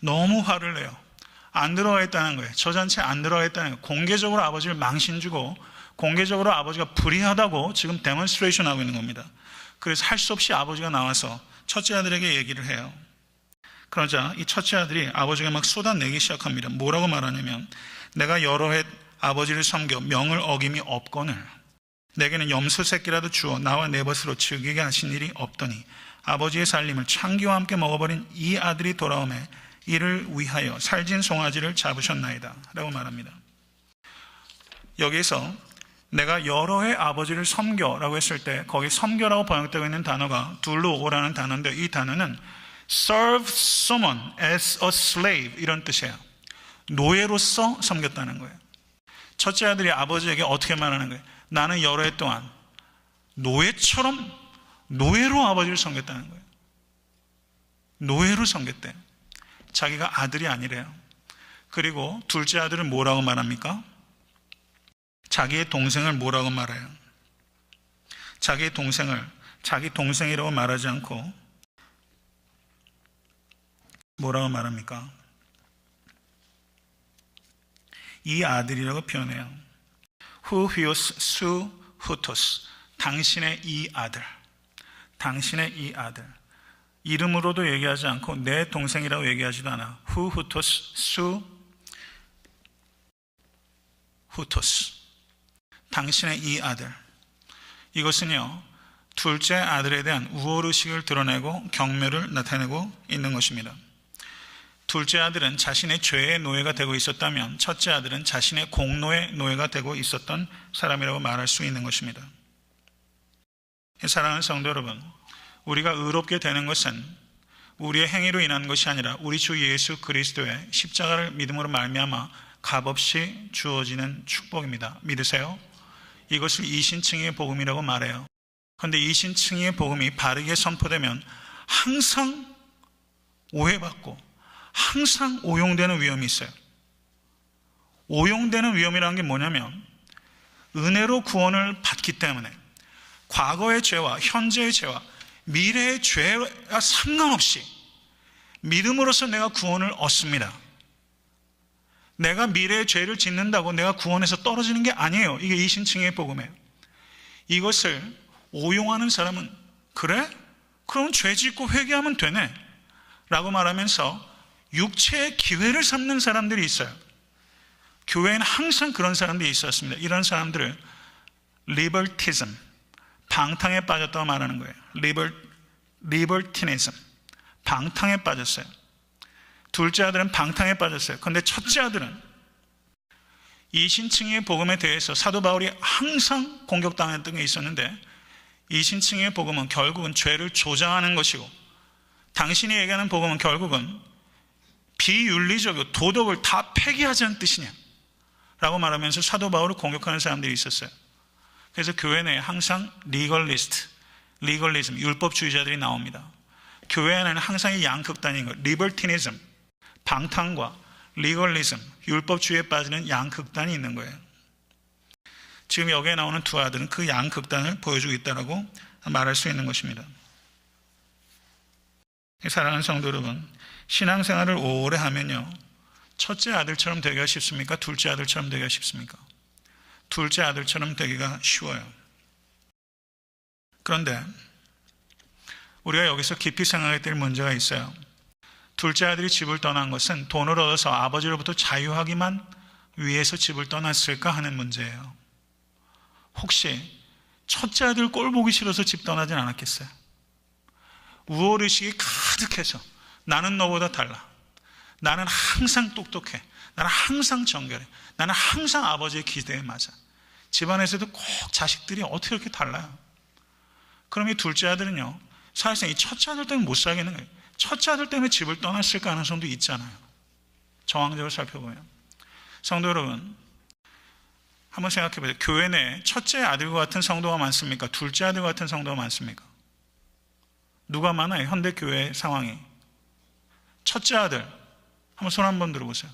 Speaker 1: 너무 화를 내요. 안 들어가 있다는 거예요. 저 잔치에 안 들어가 있다는 거예요. 공개적으로 아버지를 망신주고 공개적으로 아버지가 불의하다고 지금 데몬스트레이션 하고 있는 겁니다. 그래서 할 수 없이 아버지가 나와서 첫째 아들에게 얘기를 해요. 그러자 이 첫째 아들이 아버지가 막 쏟아내기 시작합니다. 뭐라고 말하냐면 내가 여러 해 아버지를 섬겨 명을 어김이 없거늘 내게는 염소 새끼라도 주어 나와 내 벗으로 즐기게 하신 일이 없더니 아버지의 살림을 창기와 함께 먹어버린 이 아들이 돌아오매 이를 위하여 살진 송아지를 잡으셨나이다 라고 말합니다. 여기에서 내가 여러 해 아버지를 섬겨라고 했을 때 거기 섬겨라고 번역되고 있는 단어가 둘로오라는 단어인데 이 단어는 serve someone as a slave 이런 뜻이에요. 노예로서 섬겼다는 거예요. 첫째 아들이 아버지에게 어떻게 말하는 거예요? 나는 여러 해 동안 노예처럼 노예로 아버지를 섬겼다는 거예요. 노예로 섬겼대. 자기가 아들이 아니래요. 그리고 둘째 아들은 뭐라고 말합니까? 자기의 동생을 뭐라고 말해요? 자기의 동생을 자기 동생이라고 말하지 않고 뭐라고 말합니까? 이 아들이라고 표현해요. 후히오스 수 후토스 당신의 이 아들, 당신의 이 아들. 이름으로도 얘기하지 않고 내 동생이라고 얘기하지도 않아. 후토스 수 후토스 당신의 이 아들. 이것은요 둘째 아들에 대한 우월의식을 드러내고 경멸을 나타내고 있는 것입니다. 둘째 아들은 자신의 죄의 노예가 되고 있었다면 첫째 아들은 자신의 공로의 노예가 되고 있었던 사람이라고 말할 수 있는 것입니다. 사랑하는 성도 여러분, 우리가 의롭게 되는 것은 우리의 행위로 인한 것이 아니라 우리 주 예수 그리스도의 십자가를 믿음으로 말미암아 값없이 주어지는 축복입니다. 믿으세요? 이것을 이신칭의의 복음이라고 말해요. 그런데 이신칭의의 복음이 바르게 선포되면 항상 오해받고 항상 오용되는 위험이 있어요. 오용되는 위험이라는 게 뭐냐면 은혜로 구원을 받기 때문에 과거의 죄와 현재의 죄와 미래의 죄와 상관없이 믿음으로써 내가 구원을 얻습니다. 내가 미래의 죄를 짓는다고 내가 구원에서 떨어지는 게 아니에요. 이게 이신칭의의 복음이에요. 이것을 오용하는 사람은 그래? 그럼 죄 짓고 회개하면 되네 라고 말하면서 육체의 기회를 삼는 사람들이 있어요. 교회에는 항상 그런 사람들이 있었습니다. 이런 사람들을 libertism, 방탕에 빠졌다고 말하는 거예요. libertinism, 방탕에 빠졌어요. 둘째 아들은 방탕에 빠졌어요. 그런데 첫째 아들은 이신칭의의 복음에 대해서 사도 바울이 항상 공격당했던 게 있었는데 이신칭의의 복음은 결국은 죄를 조장하는 것이고 당신이 얘기하는 복음은 결국은 비윤리적이고 도덕을 다 폐기하자는 뜻이냐 라고 말하면서 사도 바울을 공격하는 사람들이 있었어요. 그래서 교회 내에 항상 리걸리즘, 율법주의자들이 나옵니다. 교회 안에는 항상 이 양극단인 거예요. 리버티니즘, 방탕과 리걸리즘, 율법주의에 빠지는 양극단이 있는 거예요. 지금 여기에 나오는 두 아들은 그 양극단을 보여주고 있다고 말할 수 있는 것입니다. 사랑하는 성도 여러분, 신앙생활을 오래 하면요, 첫째 아들처럼 되기가 쉽습니까? 둘째 아들처럼 되기가 쉽습니까? 둘째 아들처럼 되기가 쉬워요. 그런데 우리가 여기서 깊이 생각해야 될 문제가 있어요. 둘째 아들이 집을 떠난 것은 돈을 얻어서 아버지로부터 자유하기만 위해서 집을 떠났을까 하는 문제예요. 혹시 첫째 아들 꼴 보기 싫어서 집 떠나진 않았겠어요? 우월의식이 가득해서 나는 너보다 달라, 나는 항상 똑똑해, 나는 항상 정결해, 나는 항상 아버지의 기대에 맞아. 집안에서도 꼭 자식들이 어떻게 이렇게 달라요? 그럼 이 둘째 아들은요, 사실상 이 첫째 아들 때문에 못 살겠는 거예요. 첫째 아들 때문에 집을 떠났을 가능성도 있잖아요. 정황적으로 살펴보면. 성도 여러분, 한번 생각해 보세요. 교회 내에 첫째 아들과 같은 성도가 많습니까? 둘째 아들과 같은 성도가 많습니까? 누가 많아요? 현대 교회 상황이. 첫째 아들, 한번 손 한번 들어보세요.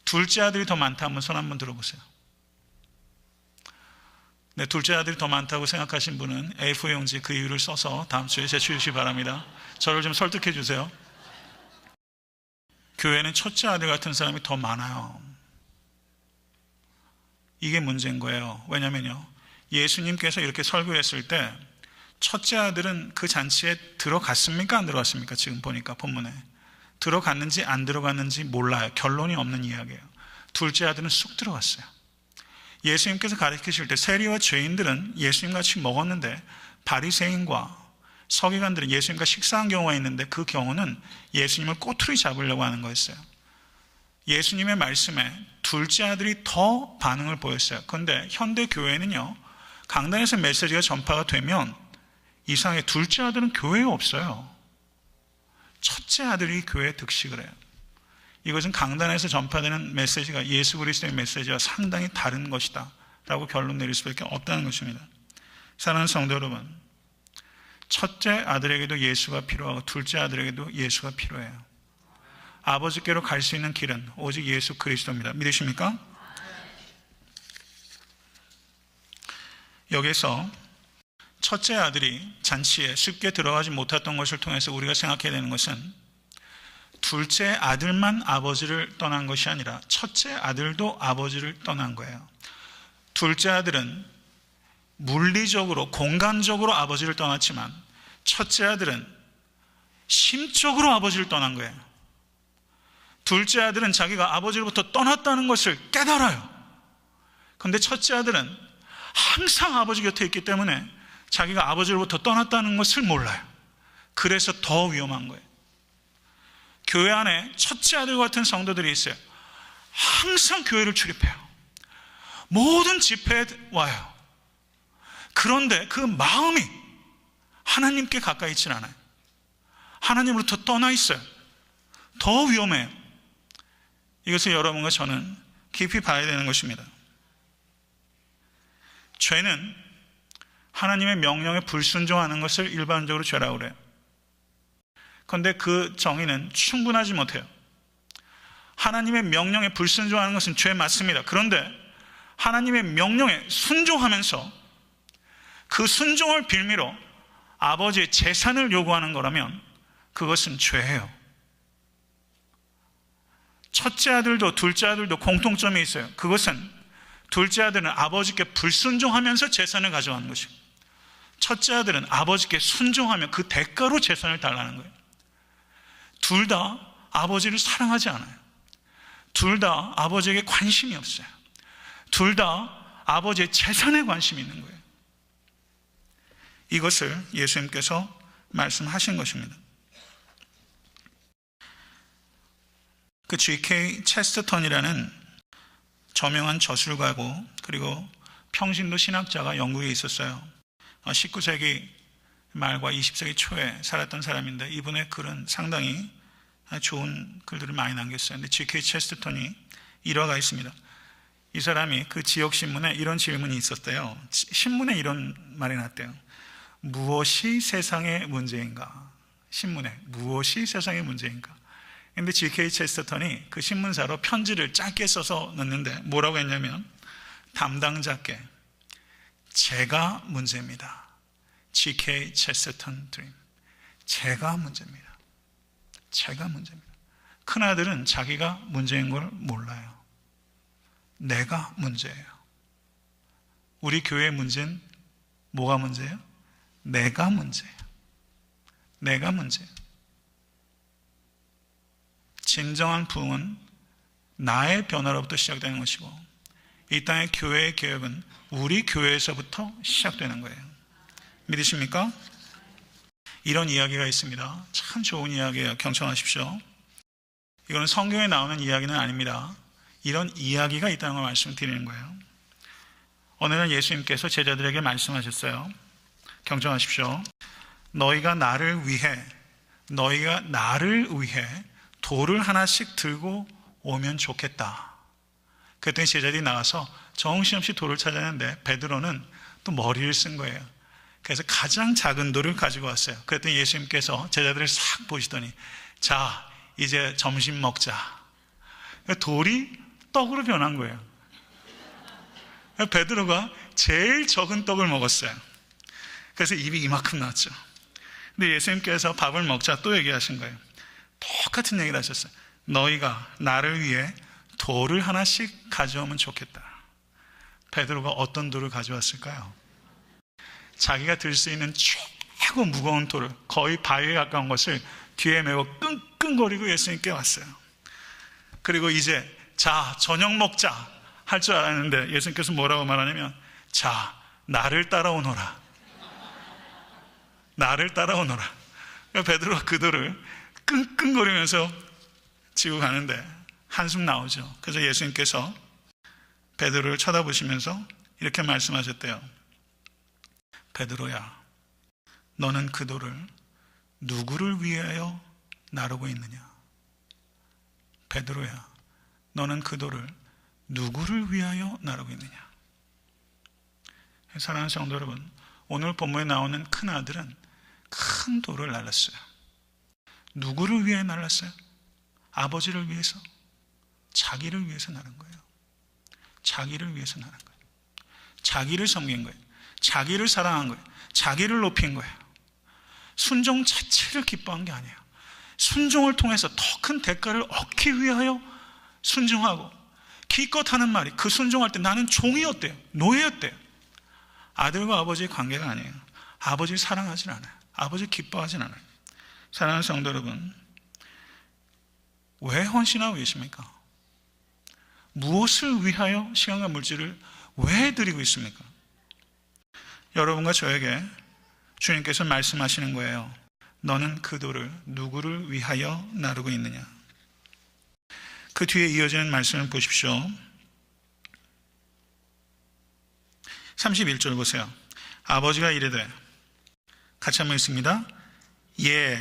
Speaker 1: 둘째 아들이 더 많다, 한번 손 한번 들어보세요. 네, 둘째 아들이 더 많다고 생각하신 분은 A4 용지 그 이유를 써서 다음 주에 제출해 주시기 바랍니다. 저를 좀 설득해 주세요. 교회는 첫째 아들 같은 사람이 더 많아요. 이게 문제인 거예요. 왜냐면요, 예수님께서 이렇게 설교했을 때 첫째 아들은 그 잔치에 들어갔습니까? 안 들어갔습니까? 지금 보니까 본문에 들어갔는지 안 들어갔는지 몰라요. 결론이 없는 이야기예요. 둘째 아들은 쑥 들어갔어요. 예수님께서 가르치실 때 세리와 죄인들은 예수님같이 먹었는데 바리새인과 서기관들은 예수님과 식사한 경우가 있는데 그 경우는 예수님을 꼬투리 잡으려고 하는 거였어요. 예수님의 말씀에 둘째 아들이 더 반응을 보였어요. 그런데 현대 교회는요, 강단에서 메시지가 전파가 되면 이상하게 둘째 아들은 교회에 없어요. 첫째 아들이 교회에 득식을 해요. 이것은 강단에서 전파되는 메시지가 예수 그리스도의 메시지와 상당히 다른 것이다 라고 결론 내릴 수밖에 없다는 것입니다. 사랑하는 성도 여러분, 첫째 아들에게도 예수가 필요하고 둘째 아들에게도 예수가 필요해요. 아버지께로 갈 수 있는 길은 오직 예수 그리스도입니다. 믿으십니까? 여기서 첫째 아들이 잔치에 쉽게 들어가지 못했던 것을 통해서 우리가 생각해야 되는 것은 둘째 아들만 아버지를 떠난 것이 아니라 첫째 아들도 아버지를 떠난 거예요. 둘째 아들은 물리적으로, 공간적으로 아버지를 떠났지만 첫째 아들은 심적으로 아버지를 떠난 거예요. 둘째 아들은 자기가 아버지로부터 떠났다는 것을 깨달아요. 그런데 첫째 아들은 항상 아버지 곁에 있기 때문에 자기가 아버지로부터 떠났다는 것을 몰라요. 그래서 더 위험한 거예요. 교회 안에 첫째 아들 같은 성도들이 있어요. 항상 교회를 출입해요. 모든 집회에 와요. 그런데 그 마음이 하나님께 가까이 있지 않아요. 하나님으로부터 떠나 있어요. 더 위험해요. 이것을 여러분과 저는 깊이 봐야 되는 것입니다. 죄는 하나님의 명령에 불순종하는 것을 일반적으로 죄라고 그래요. 그런데 그 정의는 충분하지 못해요. 하나님의 명령에 불순종하는 것은 죄 맞습니다. 그런데 하나님의 명령에 순종하면서 그 순종을 빌미로 아버지의 재산을 요구하는 거라면 그것은 죄예요. 첫째 아들도 둘째 아들도 공통점이 있어요. 그것은 둘째 아들은 아버지께 불순종하면서 재산을 가져가는 것이고, 첫째 아들은 아버지께 순종하며 그 대가로 재산을 달라는 거예요. 둘 다 아버지를 사랑하지 않아요. 둘 다 아버지에게 관심이 없어요. 둘 다 아버지의 재산에 관심이 있는 거예요. 이것을 예수님께서 말씀하신 것입니다. 그 G.K. 체스터턴이라는 저명한 저술가고 그리고 평신도 신학자가 영국에 있었어요. 19세기 말과 20세기 초에 살았던 사람인데 이분의 글은 상당히 좋은 글들을 많이 남겼어요. 근데 G.K. 체스터턴이 일화가 있습니다. 이 사람이 그 지역 신문에 이런 질문이 있었대요. 신문에 이런 말이 났대요. 무엇이 세상의 문제인가? 신문에 무엇이 세상의 문제인가? 근데 G.K. 체스터턴이 그 신문사로 편지를 짧게 써서 넣는데 뭐라고 했냐면, 담당자께 제가 문제입니다. G.K. 체스터턴 드림. 제가 문제입니다. 제가 문제입니다. 큰아들은 자기가 문제인 걸 몰라요. 내가 문제예요. 우리 교회의 문제는 뭐가 문제예요? 내가 문제예요. 내가 문제예요. 진정한 부흥은 나의 변화로부터 시작되는 것이고, 이 땅의 교회의 개혁은 우리 교회에서부터 시작되는 거예요. 믿으십니까? 이런 이야기가 있습니다. 참 좋은 이야기예요. 경청하십시오. 이거는 성경에 나오는 이야기는 아닙니다. 이런 이야기가 있다는 걸 말씀드리는 거예요. 어느 날 예수님께서 제자들에게 말씀하셨어요. 경청하십시오. 너희가 나를 위해 돌을 하나씩 들고 오면 좋겠다. 그랬더니 제자들이 나가서 정신없이 돌을 찾았는데 베드로는 또 머리를 쓴 거예요. 그래서 가장 작은 돌을 가지고 왔어요. 그랬더니 예수님께서 제자들을 싹 보시더니, 자, 이제 점심 먹자. 돌이 떡으로 변한 거예요. 베드로가 제일 적은 떡을 먹었어요. 그래서 입이 이만큼 나왔죠. 근데 예수님께서 밥을 먹자 또 얘기하신 거예요. 똑같은 얘기를 하셨어요. 너희가 나를 위해 돌을 하나씩 가져오면 좋겠다. 베드로가 어떤 돌을 가져왔을까요? 자기가 들 수 있는 최고 무거운 돌을, 거의 바위에 가까운 것을 뒤에 메고 끙끙거리고 예수님께 왔어요. 그리고 이제 자, 저녁 먹자 할 줄 알았는데 예수님께서 뭐라고 말하냐면, 자, 나를 따라오너라. 나를 따라오너라. 베드로가 그 돌을 끙끙거리면서 지고 가는데 한숨 나오죠. 그래서 예수님께서 베드로를 쳐다보시면서 이렇게 말씀하셨대요. 베드로야, 너는 그 돌을 누구를 위하여 나르고 있느냐? 베드로야, 너는 그 돌을 누구를 위하여 나르고 있느냐? 사랑하는 성도 여러분, 오늘 본문에 나오는 큰 아들은 큰 돌을 날랐어요. 누구를 위해 날랐어요? 아버지를 위해서, 자기를 위해서 나른 거예요. 자기를 위해서 나른 거예요. 자기를 섬긴 거예요. 자기를 사랑한 거예요. 자기를 높인 거예요. 순종 자체를 기뻐한 게 아니에요. 순종을 통해서 더 큰 대가를 얻기 위하여 순종하고, 기껏 하는 말이 그 순종할 때 나는 종이었대요. 노예였대요. 아들과 아버지의 관계가 아니에요. 아버지를 사랑하진 않아요. 아버지를 기뻐하진 않아요. 사랑하는 성도 여러분, 왜 헌신하고 계십니까? 무엇을 위하여 시간과 물질을 왜 드리고 있습니까? 여러분과 저에게 주님께서 말씀하시는 거예요. 너는 그 돌을 누구를 위하여 나르고 있느냐? 그 뒤에 이어지는 말씀을 보십시오. 31절 보세요. 아버지가 이르되, 같이 한번 읽습니다. 예,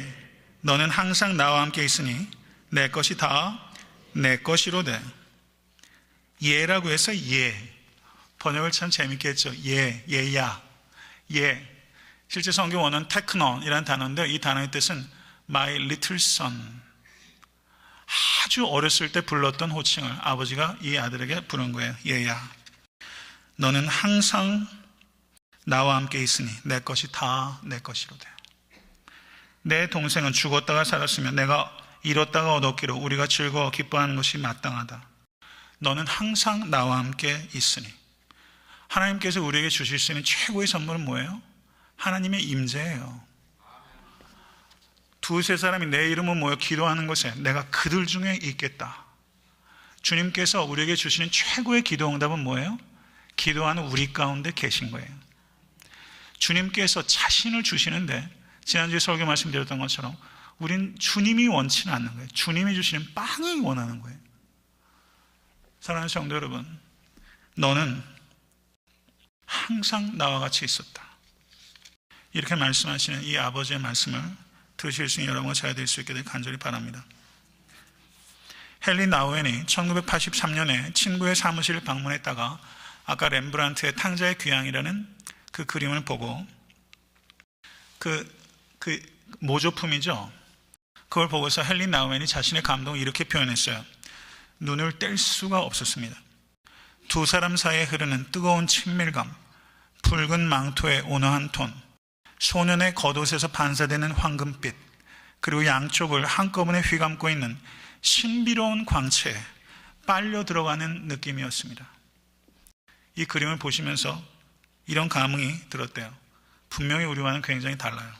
Speaker 1: 너는 항상 나와 함께 있으니 내 것이 다 내 것이로되. 예라고 해서 예, 번역을 참 재밌게 했죠. 예, 예야, 예. 실제 성경 원어는 테크논이라는 단어인데 이 단어의 뜻은 my little son. 아주 어렸을 때 불렀던 호칭을 아버지가 이 아들에게 부른 거예요. 얘야, 너는 항상 나와 함께 있으니 내 것이 다 내 것이로되. 내 동생은 죽었다가 살았으면 내가 잃었다가 얻었기로 우리가 즐거워 기뻐하는 것이 마땅하다. 너는 항상 나와 함께 있으니. 하나님께서 우리에게 주실 수 있는 최고의 선물은 뭐예요? 하나님의 임재예요. 두세 사람이 내 이름을 모여 기도하는 곳에 내가 그들 중에 있겠다. 주님께서 우리에게 주시는 최고의 기도 응답은 뭐예요? 기도하는 우리 가운데 계신 거예요. 주님께서 자신을 주시는데, 지난주에 설교 말씀드렸던 것처럼 우린 주님이 원치는 않는 거예요. 주님이 주시는 빵이 원하는 거예요. 사랑하는 성도 여러분, 너는 항상 나와 같이 있었다. 이렇게 말씀하시는 이 아버지의 말씀을 들으실 수 있는 여러분과 잘 될 수 있게 될 간절히 바랍니다. 헨리 나우엔이 1983년에 친구의 사무실을 방문했다가 아까 렘브란트의 탕자의 귀향이라는 그 그림을 보고 그 모조품이죠. 그걸 보고서 헨리 나우엔이 자신의 감동을 이렇게 표현했어요. 눈을 뗄 수가 없었습니다. 두 사람 사이에 흐르는 뜨거운 친밀감, 붉은 망토의 온화한 톤, 소년의 겉옷에서 반사되는 황금빛, 그리고 양쪽을 한꺼번에 휘감고 있는 신비로운 광채에 빨려 들어가는 느낌이었습니다. 이 그림을 보시면서 이런 감흥이 들었대요. 분명히 우리와는 굉장히 달라요.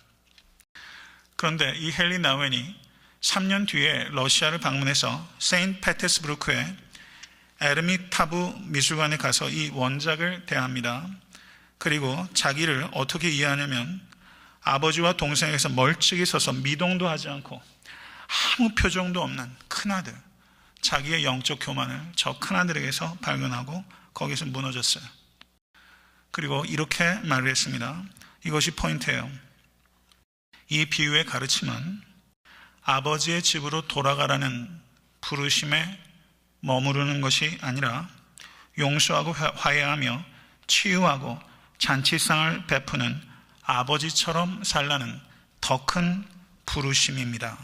Speaker 1: 그런데 이 헨리 나우엔이 3년 뒤에 러시아를 방문해서 세인트페테르스부르크의 에르미타브 미술관에 가서 이 원작을 대합니다. 그리고 자기를 어떻게 이해하냐면 아버지와 동생에게서 멀찍이 서서 미동도 하지 않고 아무 표정도 없는 큰아들, 자기의 영적 교만을 저 큰아들에게서 발견하고 거기서 무너졌어요. 그리고 이렇게 말을 했습니다. 이것이 포인트예요. 이 비유의 가르침은 아버지의 집으로 돌아가라는 부르심에 머무르는 것이 아니라 용서하고 화해하며 치유하고 잔치상을 베푸는 아버지처럼 살라는 더 큰 부르심입니다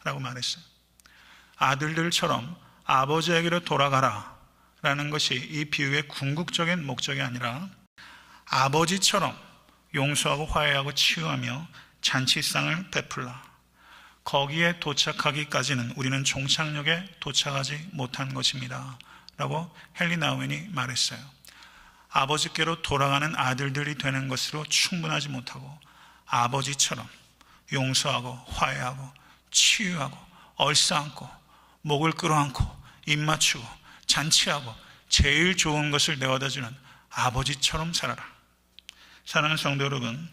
Speaker 1: 라고 말했어요. 아들들처럼 아버지에게로 돌아가라 라는 것이 이 비유의 궁극적인 목적이 아니라 아버지처럼 용서하고 화해하고 치유하며 잔치상을 베풀라. 거기에 도착하기까지는 우리는 종착역에 도착하지 못한 것입니다 라고 헨리 나우엔이 말했어요. 아버지께로 돌아가는 아들들이 되는 것으로 충분하지 못하고 아버지처럼 용서하고 화해하고 치유하고 얼싸안고 목을 끌어안고 입 맞추고 잔치하고 제일 좋은 것을 내어다주는 아버지처럼 살아라. 사랑하는 성도 여러분,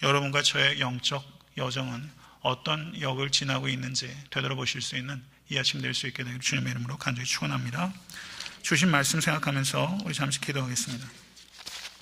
Speaker 1: 여러분과 저의 영적 여정은 어떤 역을 지나고 있는지 되돌아보실 수 있는 이 아침 될 수 있게 되길 주님의 이름으로 간절히 축원합니다. 주신 말씀 생각하면서 우리 잠시 기도하겠습니다.